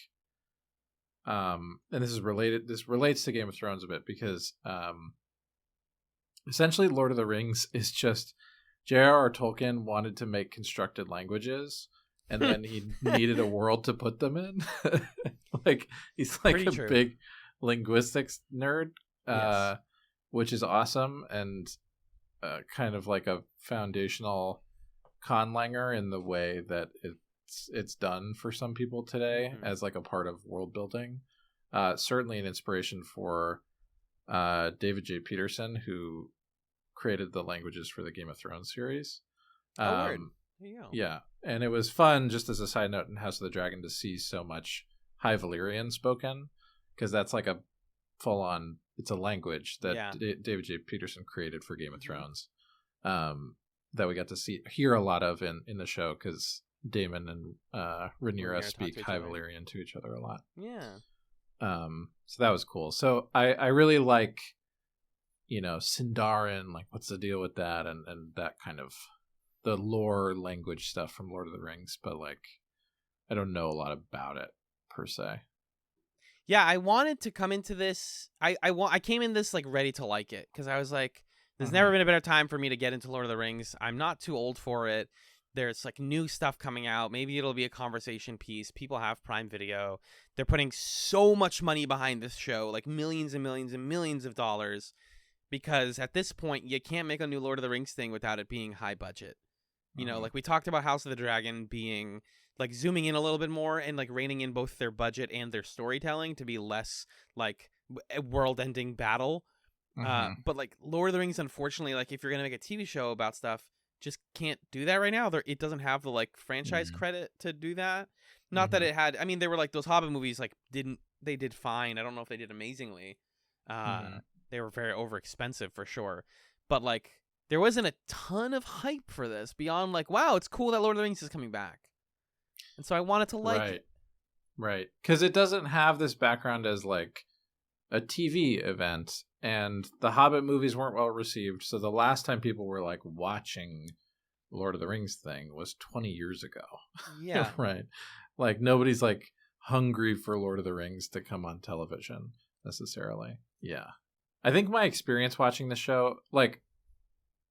and this relates to Game of Thrones a bit, because essentially Lord of the Rings is just J.R.R. Tolkien wanted to make constructed languages, and then he needed a world to put them in. Like, he's like Pretty a true. big linguistics nerd, Yes. which is awesome, and kind of like a foundational conlanger in the way that it's done for some people today as like a part of world building. Certainly an inspiration for David J. Peterson, who created the languages for the Game of Thrones series. Word. There you go. Yeah, and it was fun, just as a side note, in House of the Dragon to see so much High Valyrian spoken, because that's like a full-on, it's a language that David J. Peterson created for Game of Thrones, that we got to hear a lot of in the show, because Daemon and Rhaenyra speak High Valyrian to each other a lot. Yeah. So that was cool. So I really like, Sindarin, like what's the deal with that, and that kind of the lore language stuff from Lord of the Rings, but like I don't know a lot about it per se. Yeah, I wanted to come into this. I came in this like ready to like it, because I was like, there's never been a better time for me to get into Lord of the Rings. I'm not too old for it. There's like new stuff coming out. Maybe it'll be a conversation piece. People have Prime Video. They're putting so much money behind this show, like millions and millions and millions of dollars, because at this point you can't make a new Lord of the Rings thing without it being high budget. Like we talked about House of the Dragon being like zooming in a little bit more and like reining in both their budget and their storytelling to be less like a world-ending battle. But like Lord of the Rings, unfortunately, like if you're gonna make a TV show about stuff, just can't do that right now. It doesn't have the like franchise credit to do that. Not that it had. I mean, they were like those Hobbit movies. Like they did fine. I don't know if they did amazingly. They were very overexpensive for sure. But like there wasn't a ton of hype for this beyond like, wow, it's cool that Lord of the Rings is coming back. And so I wanted to like it. Right. Because it doesn't have this background as like a TV event, and the Hobbit movies weren't well received. So the last time people were like watching Lord of the Rings thing was 20 years ago. Yeah. Right. Like nobody's like hungry for Lord of the Rings to come on television necessarily. Yeah. I think my experience watching the show, like,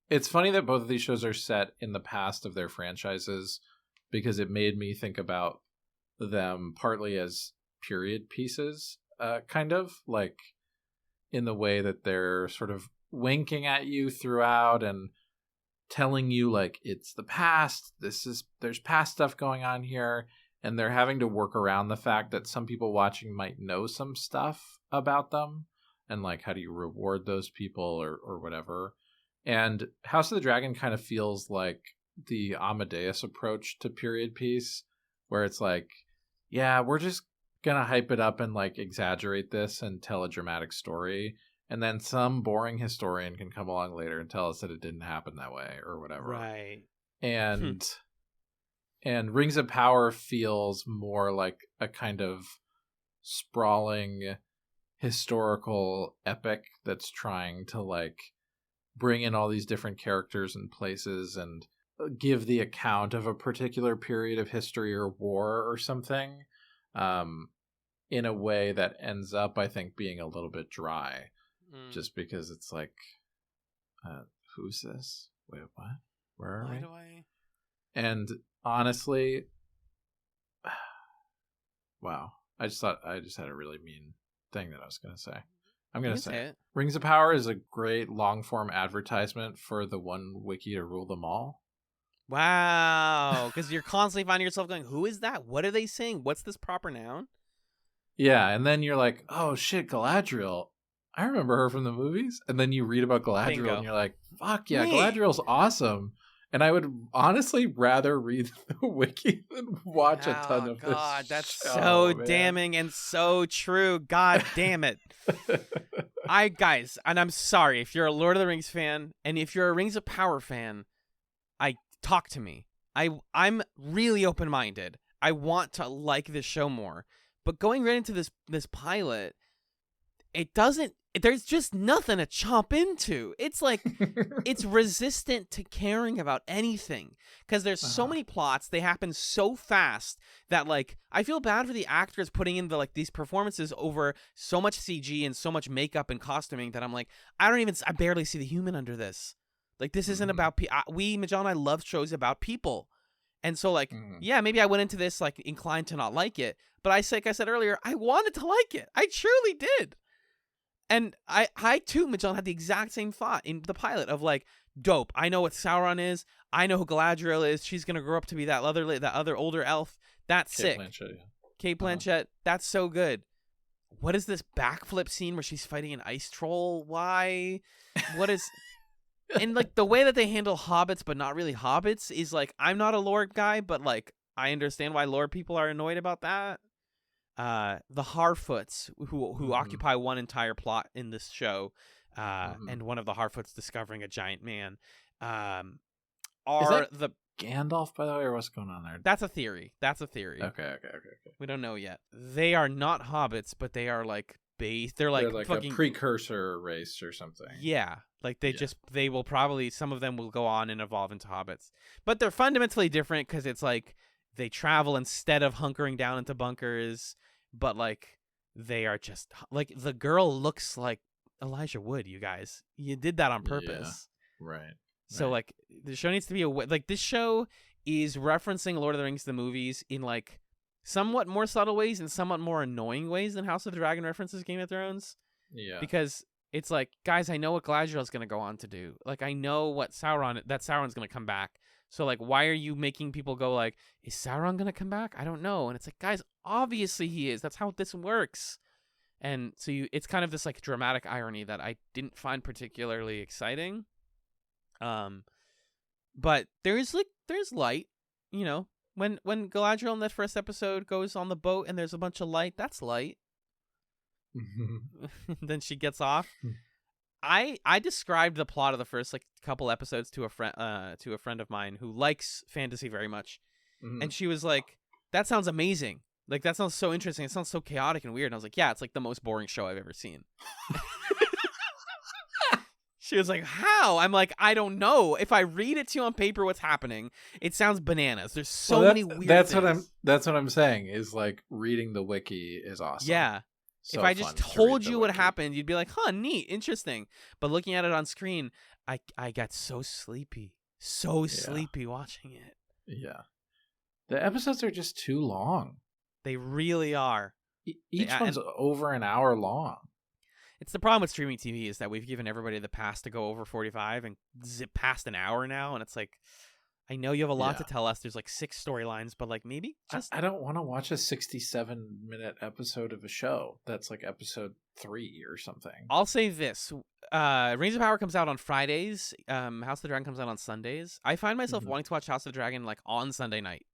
it's funny that both of these shows are set in the past of their franchises, because it made me think about them partly as period pieces, kind of like in the way that they're sort of winking at you throughout and telling you like it's the past. There's past stuff going on here, and they're having to work around the fact that some people watching might know some stuff about them, and like how do you reward those people or whatever. And House of the Dragon kind of feels like the Amadeus approach to period piece, where it's like, yeah, we're just gonna hype it up and like exaggerate this and tell a dramatic story, and then some boring historian can come along later and tell us that it didn't happen that way or whatever. Right. And Rings of Power feels more like a kind of sprawling historical epic that's trying to like bring in all these different characters and places and give the account of a particular period of history or war or something, in a way that ends up, I think, being a little bit dry, just because it's like, who's this? Wait, what? Where are we? And honestly, wow, I just had a really mean thing that I was going to say. I'm going to say it. Rings of Power is a great long-form advertisement for the one wiki to rule them all. Wow, because you're constantly finding yourself going, who is that? What are they saying? What's this proper noun? Yeah, and then you're like, oh shit, Galadriel. I remember her from the movies. And then you read about Galadriel Bingo. And you're like, fuck yeah, Galadriel's awesome. And I would honestly rather read the wiki than watch a ton of this. God, that's show, so man. damning and so true. God damn it. Guys, and I'm sorry if you're a Lord of the Rings fan, and if you're a Rings of Power fan, talk to me. I'm really open-minded. I want to like this show more. But going right into this pilot, it doesn't there's just nothing to chomp into. It's like it's resistant to caring about anything because there's so many plots. They happen so fast that like I feel bad for the actors putting in these performances over so much CG and so much makeup and costuming that I'm like, I barely see the human under this. Like this isn't about Majel and I love shows about people. And so like yeah, maybe I went into this like inclined to not like it, but like I said earlier, I wanted to like it. I truly did. And I too, Magellan, had the exact same thought in the pilot of like, dope. I know what Sauron is. I know who Galadriel is. She's gonna grow up to be that other older elf. That's sick. Cate Blanchett. That's so good. What is this backflip scene where she's fighting an ice troll? Why? What is? And like the way that they handle hobbits, but not really hobbits, is like I'm not a lore guy, but like I understand why lore people are annoyed about that. The Harfoots, who occupy one entire plot in this show, and one of the Harfoots discovering a giant man, are the Gandalf, by the way, or what's going on there? That's a theory. Okay. We don't know yet. They are not hobbits, but they are like they're like fucking a precursor race or something. Yeah. Like they will probably, some of them will go on and evolve into hobbits, but they're fundamentally different because it's like they travel instead of hunkering down into bunkers, but like they are just like the girl looks like Elijah Wood. You guys, you did that on purpose, yeah, right? So like the show needs to be like this show is referencing Lord of the Rings the movies in like somewhat more subtle ways and somewhat more annoying ways than House of the Dragon references Game of Thrones. Yeah, because it's like, guys, I know what Galadriel's going to go on to do. Like, I know what Sauron's going to come back. So, like, why are you making people go, like, is Sauron going to come back? I don't know. And it's like, guys, obviously he is. That's how this works. And so it's kind of this, like, dramatic irony that I didn't find particularly exciting. But there's light, you know. When Galadriel in that first episode goes on the boat and there's a bunch of light, that's light. Then she gets off. I described the plot of the first like couple episodes to a friend of mine who likes fantasy very much, and she was like, "That sounds amazing. Like that sounds so interesting. It sounds so chaotic and weird." And I was like, "Yeah, it's like the most boring show I've ever seen." She was like, "How?" I'm like, "I don't know. If I read it to you on paper, what's happening? It sounds bananas. There's so many weird things." That's what I'm saying. Is like reading the wiki is awesome. Yeah. So if I just told you what happened, you'd be like, huh, neat, interesting. But looking at it on screen, I got so sleepy. Sleepy watching it. Yeah. The episodes are just too long. They really are. Each one's over an hour long. It's the problem with streaming TV is that we've given everybody the pass to go over 45 and zip past an hour now. And it's like, I know you have a lot to tell us. There's like 6 storylines, but like maybe just I don't want to watch a 67-minute episode of a show that's like episode 3 or something. I'll say this. Rings of Power comes out on Fridays. House of the Dragon comes out on Sundays. I find myself wanting to watch House of the Dragon like on Sunday night.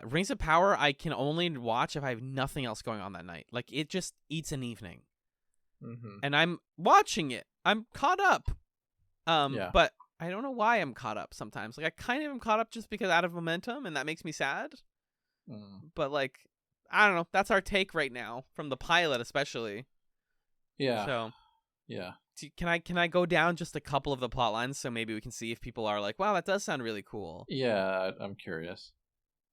Rings of Power I can only watch if I have nothing else going on that night. Like it just eats an evening. And I'm watching it. I'm caught up. But I don't know why I'm caught up sometimes. Like I kind of am caught up just because out of momentum, and that makes me sad. But like, I don't know. That's our take right now from the pilot, especially. Yeah. So, yeah. Can I go down just a couple of the plot lines so maybe we can see if people are like, wow, that does sound really cool. Yeah, I'm curious.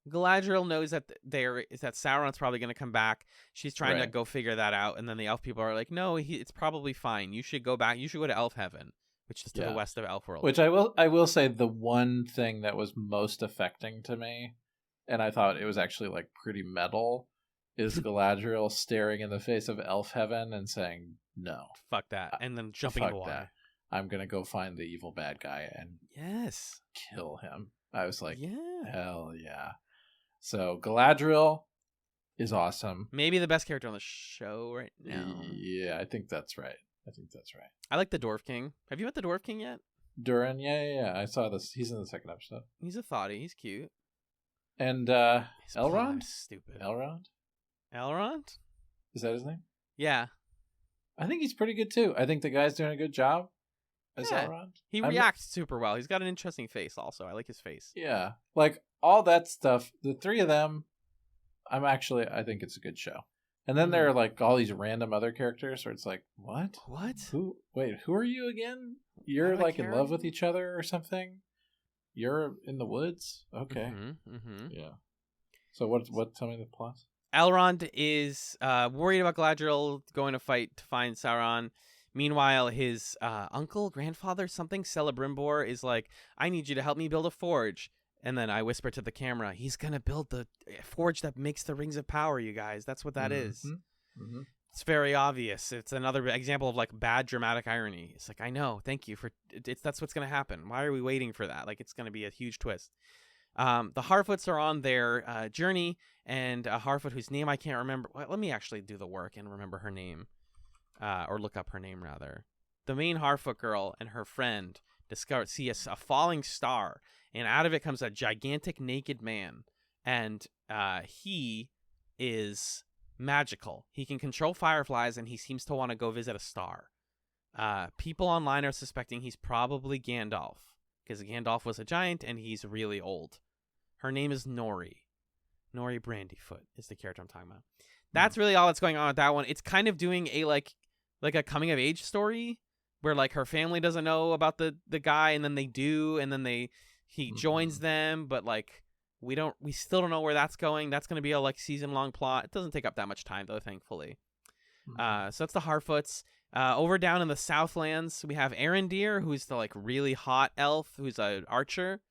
Galadriel knows that that Sauron's probably going to come back. She's trying to go figure that out, and then the elf people are like, no, it's probably fine. You should go back. You should go to Elf Heaven, which is to the west of Elfworld. Which I will say the one thing that was most affecting to me, and I thought it was actually like pretty metal, is Galadriel staring in the face of Elf Heaven and saying, no. Fuck that. And then jumping in the water. That. I'm going to go find the evil bad guy and kill him. I was like, hell yeah. So Galadriel is awesome. Maybe the best character on the show right now. Yeah, I think that's right. I like the Dwarf King. Have you met the Dwarf King yet? Durin, yeah. I saw this. He's in the second episode. He's a thotty. He's cute. And Elrond? Stupid. Elrond? Is that his name? Yeah. I think he's pretty good too. I think the guy's doing a good job. as Yeah. Elrond. He reacts super well. He's got an interesting face also. I like his face. Yeah. Like, all that stuff, the three of them, I think it's a good show. And then there are, like, all these random other characters where it's like, what? Who are you again? You're, like, in love with each other or something? You're in the woods? Okay. Yeah. So tell me the plot? Elrond is worried about Galadriel going to fight to find Sauron. Meanwhile, his grandfather, something, Celebrimbor, is like, I need you to help me build a forge. And then I whisper to the camera, he's going to build the forge that makes the Rings of Power, you guys. That's what that is. Mm-hmm. It's very obvious. It's another example of, like, bad dramatic irony. It's like, I know, thank you for that's what's going to happen. Why are we waiting for that? Like, it's going to be a huge twist. The Harfoots are on their journey, and a Harfoot whose name I can't remember. Well, let me actually do the work and remember her name, or look up her name, rather. The main Harfoot girl and her friend see a falling star, and out of it comes a gigantic naked man, and he is magical. He can control fireflies, and he seems to want to go visit a star. People online are suspecting he's probably Gandalf, because Gandalf was a giant, and he's really old. Her name is Nori. Nori Brandyfoot is the character I'm talking about. That's really all that's going on with that one. It's kind of doing a like a coming of age story where, like, her family doesn't know about the guy, and then they do, and then he joins them, but, like, we still don't know where that's going. That's going to be a, like, season-long plot. It doesn't take up that much time, though, thankfully. So that's the Harfoots. Over down in the Southlands, we have Arondir, who's the, like, really hot elf who's an archer.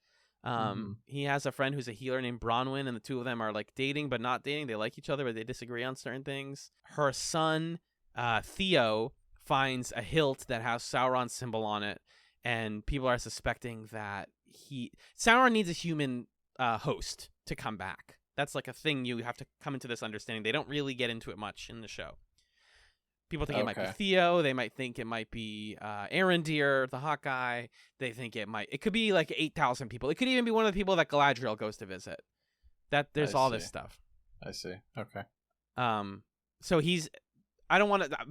He has a friend who's a healer named Bronwyn, and the two of them are, like, dating but not dating. They like each other, but they disagree on certain things. Her son, Theo, finds a hilt that has Sauron's symbol on it, and people are suspecting that Sauron needs a human host to come back. That's, like, a thing you have to come into this understanding. They don't really get into it much in the show. People think it might be Theo. They might think it might be Arondir, the hot guy. They think it could be like 8,000 people. It could even be one of the people that Galadriel goes to visit. There's all this stuff. I see. Okay. So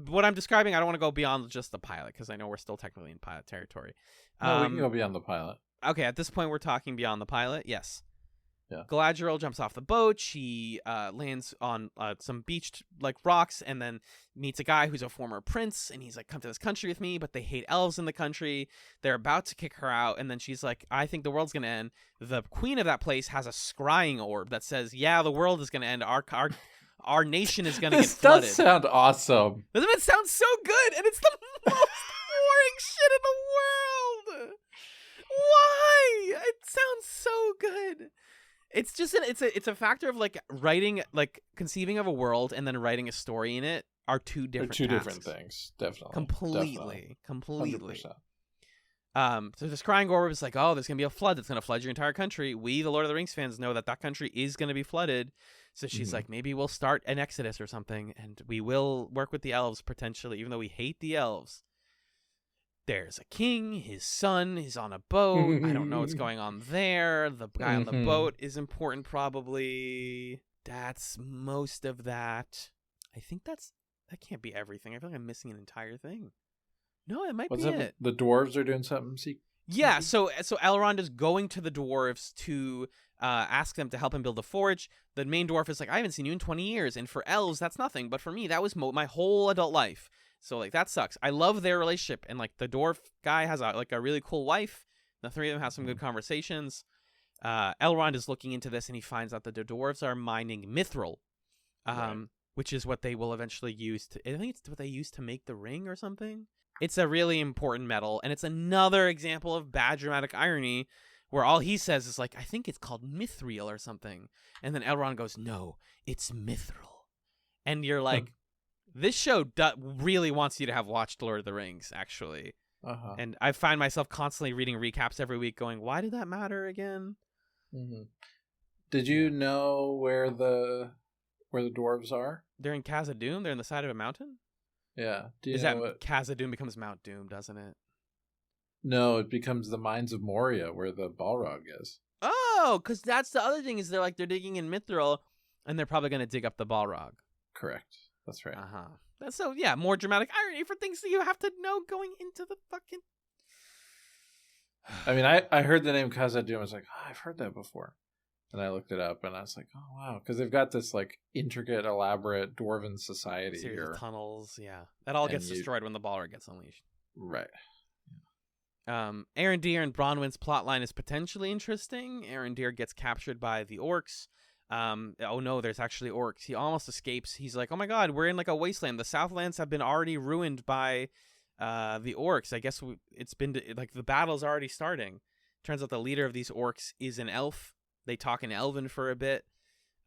what I'm describing, I don't want to go beyond just the pilot, because I know we're still technically in pilot territory. No, we can go beyond the pilot. Okay, at this point we're talking beyond the pilot. Yes. Yeah. Galadriel jumps off the boat. She lands on some beached, like, rocks, and then meets a guy who's a former prince, and he's like, come to this country with me, but they hate elves in the country. They're about to kick her out, and then she's like, I think the world's gonna end. The queen of that place has a scrying orb that says, yeah, the world is gonna end. Our nation is gonna get flooded. This does sound awesome. Doesn't it sound so good? And it's the most boring shit in the world. Why? It sounds so good. It's just it's a factor of, like, writing, like, conceiving of a world and then writing a story in it are two different different things, definitely. Completely. 100%. So this crying orb is like, oh, there's gonna be a flood that's gonna flood your entire country. We, the Lord of the Rings fans, know that country is gonna be flooded. So she's like, maybe we'll start an exodus or something, and we will work with the elves potentially, even though we hate the elves. There's a king, his son is on a boat. I don't know what's going on there. The guy on the boat is important, probably. That's most of that. I think that can't be everything. I feel like I'm missing an entire thing. No, it might be it. The dwarves are doing something. Yeah, so Elrond is going to the dwarves to ask them to help him build a forge. The main dwarf is like, I haven't seen you in 20 years. And for elves, that's nothing. But for me, that was my whole adult life. So, like, that sucks. I love their relationship. And, like, the dwarf guy has a really cool wife. The three of them have some good conversations. Elrond is looking into this, and he finds out that the dwarves are mining mithril, which is what they will eventually use I think it's what they use to make the ring or something. It's a really important metal, and it's another example of bad dramatic irony where all he says is, like, I think it's called mithril or something. And then Elrond goes, no, it's mithril. And you're like, this show really wants you to have watched Lord of the Rings, actually. And I find myself constantly reading recaps every week going, why did that matter again? Did you know where the dwarves are? They're in Khazad-dûm? They're in the side of a mountain? Yeah. Khazad-dûm becomes Mount Doom, doesn't it? No, it becomes the Mines of Moria, where the Balrog is. Oh, because that's the other thing, is they're digging in mithril, and they're probably going to dig up the Balrog. Correct. That's right. That's more dramatic irony for things that you have to know going into the fucking... I mean, I heard the name Khazad-dûm. I was like, oh, I've heard that before. And I looked it up, and I was like, oh, wow. Because they've got this, like, intricate, elaborate dwarven society Series here. of tunnels, yeah. That all gets destroyed when the Balrog gets unleashed. Right. Arondir and Bronwyn's plotline is potentially interesting. Arondir gets captured by the orcs. Oh no, there's actually orcs. He almost escapes. He's like, oh my god, we're in like a wasteland. The Southlands have been already ruined by the orcs. I guess it's been like the battle's already starting. Turns out the leader of these orcs is an elf. They talk in Elven for a bit.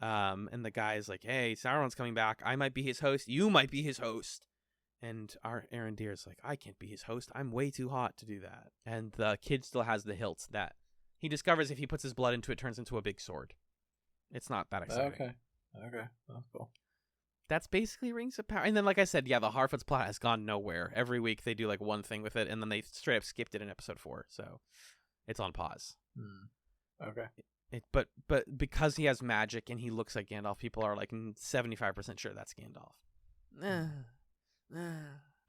And the guy's like, hey, Sauron's coming back. I might be his host. You might be his host. And our Arondir's like, I can't be his host. I'm way too hot to do that. And the kid still has the hilt that he discovers if he puts his blood into it, turns into a big sword. It's not that exciting. Okay. That's cool. That's basically Rings of Power. And then, like I said, yeah, the Harfoots plot has gone nowhere. Every week they do like one thing with it, and then they straight up skipped it in episode 4. So it's on pause. Okay. But because he has magic and he looks like Gandalf, people are like 75% sure that's Gandalf.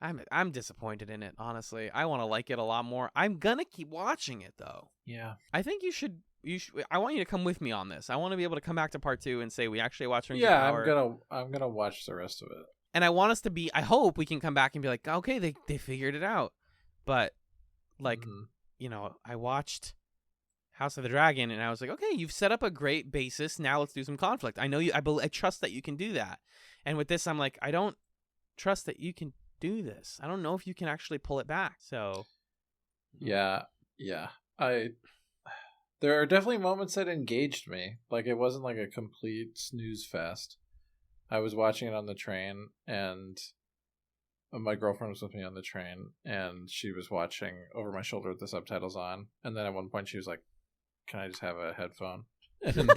I'm disappointed in it, honestly. I want to like it a lot more. I'm gonna keep watching it though. Yeah. I think you should. I want you to come with me on this. I want to be able to come back to part 2 and say we actually watched Rings of Power. Yeah, I'm gonna watch the rest of it. And I want us to be. I hope we can come back and be like, okay, they figured it out. But like, I watched House of the Dragon, and I was like, okay, you've set up a great basis. Now let's do some conflict. I know you. I trust that you can do that. And with this, I'm like, I don't trust that you can do this. I don't know if you can actually pull it back. So yeah. There are definitely moments that engaged me. Like, it wasn't like a complete snooze fest. I was watching it on the train, and my girlfriend was with me on the train, and she was watching over my shoulder with the subtitles on. And then at one point she was like, can I just have a headphone? And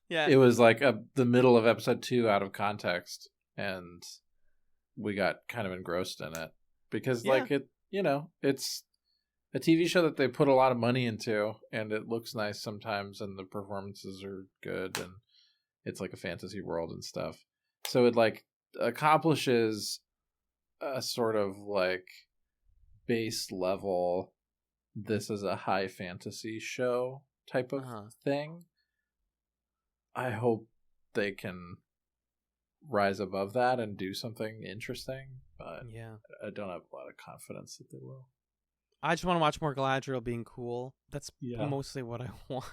yeah, it was like the middle of episode 2 out of context, and we got kind of engrossed in it because like it's a TV show that they put a lot of money into, and it looks nice sometimes, and the performances are good, and it's like a fantasy world and stuff. So it like accomplishes a sort of like base level, this is a high fantasy show type of thing. I hope they can rise above that and do something interesting, but yeah, I don't have a lot of confidence that they will. I just want to watch more Galadriel being cool. That's mostly what I want.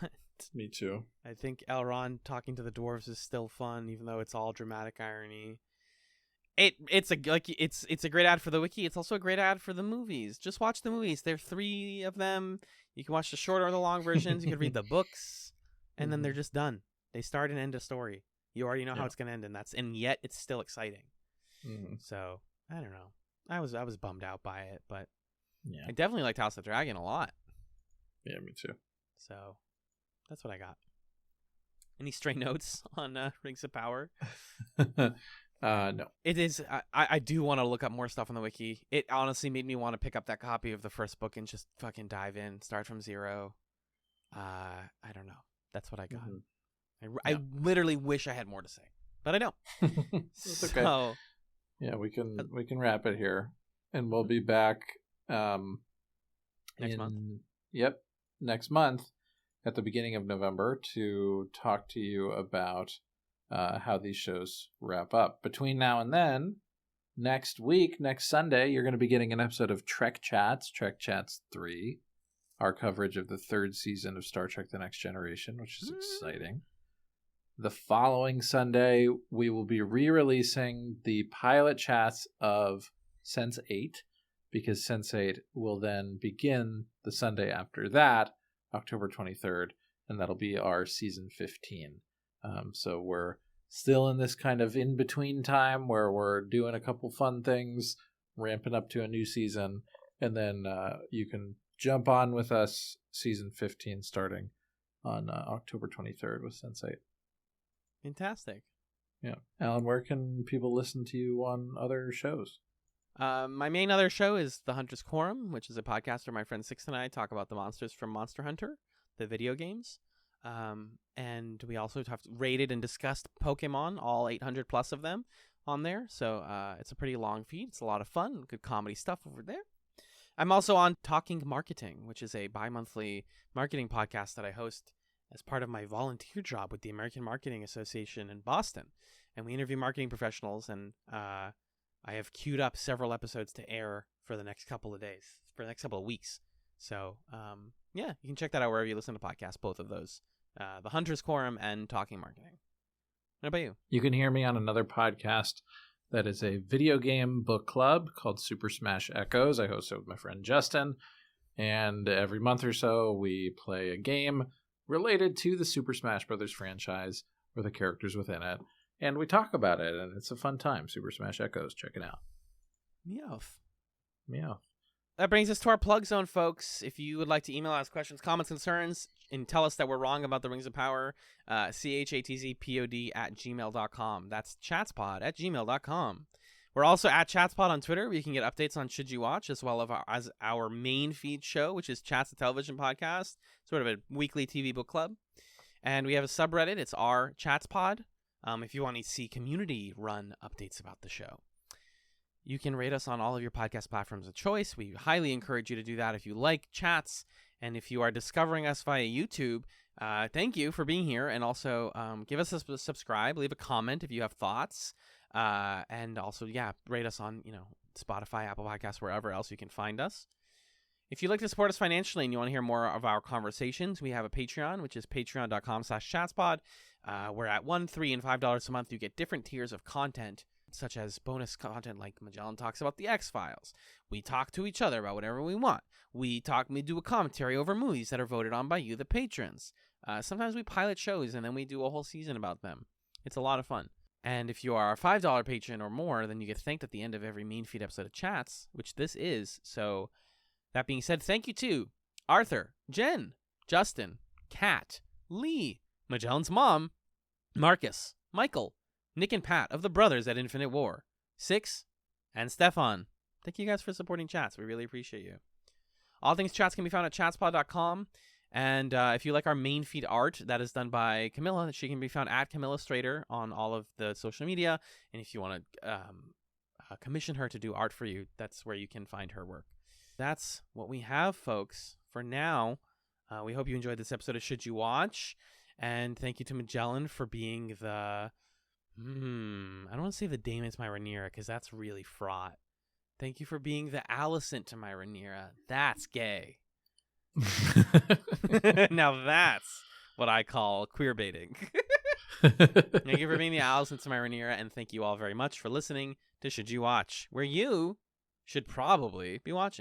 Me too. I think Elrond talking to the dwarves is still fun, even though it's all dramatic irony. It's a great ad for the wiki. It's also a great ad for the movies. Just watch the movies. There are 3 of them. You can watch the short or the long versions. You can read the books, and then they're just done. They start and end a story. You already know how it's gonna end, and yet it's still exciting. So I don't know. I was bummed out by it, but I definitely liked House of the Dragon a lot. Yeah, me too. So that's what I got. Any stray notes on Rings of Power? No. It is. I do want to look up more stuff on the wiki. It honestly made me want to pick up that copy of the first book and just fucking dive in, start from zero. I don't know. That's what I got. I literally wish I had more to say, but I don't. It's okay. So, yeah, we can wrap it here, and we'll be back next month. Yep, next month at the beginning of November to talk to you about how these shows wrap up. Between now and then, next week, next Sunday, you're going to be getting an episode of Trek Chats 3, our coverage of the 3rd season of Star Trek The Next Generation, which is exciting. The following Sunday, we will be re-releasing the pilot chats of Sense8, because Sense8 will then begin the Sunday after that, October 23rd, and that'll be our season 15. So we're still in this kind of in-between time where we're doing a couple fun things, ramping up to a new season, and then you can jump on with us season 15 starting on October 23rd with Sense8. Fantastic. Yeah. Alan, where can people listen to you on other shows? My main other show is The Hunter's Quorum, which is a podcast where my friend Six and I talk about the monsters from Monster Hunter, the video games. And we also have rated and discussed Pokemon, all 800 plus of them on there. So it's a pretty long feed. It's a lot of fun. Good comedy stuff over there. I'm also on Talking Marketing, which is a bi-monthly marketing podcast that I host as part of my volunteer job with the American Marketing Association in Boston. And we interview marketing professionals, and I have queued up several episodes to air for the next couple of days, for the next couple of weeks. So, yeah, you can check that out wherever you listen to podcasts, both of those. The Hunter's Quorum and Talking Marketing. What about you? You can hear me on another podcast that is a video game book club called Super Smash Echoes. I host it with my friend Justin. And every month or so, we play a game related to the Super Smash Bros. Franchise or the characters within it. And we talk about it, and it's a fun time. Super Smash Echoes. Check it out. Meowth. Meow. That brings us to our plug zone, folks. If you would like to email us questions, comments, concerns, and tell us that we're wrong about the Rings of Power, chatzpod@gmail.com. That's chatspod@gmail.com. We're also at Chatspod on Twitter, where you can get updates on Should You Watch, as well as our main feed show, which is Chats the Television Podcast, sort of a weekly TV book club. And we have a subreddit. It's our Chatspod. If you want to see community-run updates about the show. You can rate us on all of your podcast platforms of choice. We highly encourage you to do that if you like chats. And if you are discovering us via YouTube, thank you for being here. And also give us a subscribe, leave a comment if you have thoughts. And also, rate us on, Spotify, Apple Podcasts, wherever else you can find us. If you'd like to support us financially and you want to hear more of our conversations, we have a Patreon, which is patreon.com/chatspod. Where at $1, $3, and $5 a month, you get different tiers of content, such as bonus content like Magellan talks about the X-Files. We talk to each other about whatever we want. We do a commentary over movies that are voted on by you, the patrons. Sometimes we pilot shows and then we do a whole season about them. It's a lot of fun. And if you are a $5 patron or more, then you get thanked at the end of every main feed episode of Chats, which this is. So that being said, thank you to Arthur, Jen, Justin, Kat, Lee, Magellan's mom, Marcus, Michael, Nick and Pat of the Brothers at Infinite War, Six, and Stefan. Thank you guys for supporting Chats. We really appreciate you. All things Chats can be found at chatspod.com. And if you like our main feed art, that is done by Camilla. She can be found at Camillastrator on all of the social media. And if you want to commission her to do art for you, that's where you can find her work. That's what we have, folks. For now, we hope you enjoyed this episode of Should You Watch. And thank you to Magellan for being the... I don't want to say the Damon to my Rhaenyra, because that's really fraught. Thank you for being the Alicent to my Rhaenyra. That's gay. Now that's what I call queer baiting. Thank you for being the Alicent to my Rhaenyra, and thank you all very much for listening to Should You Watch, where you should probably be watching.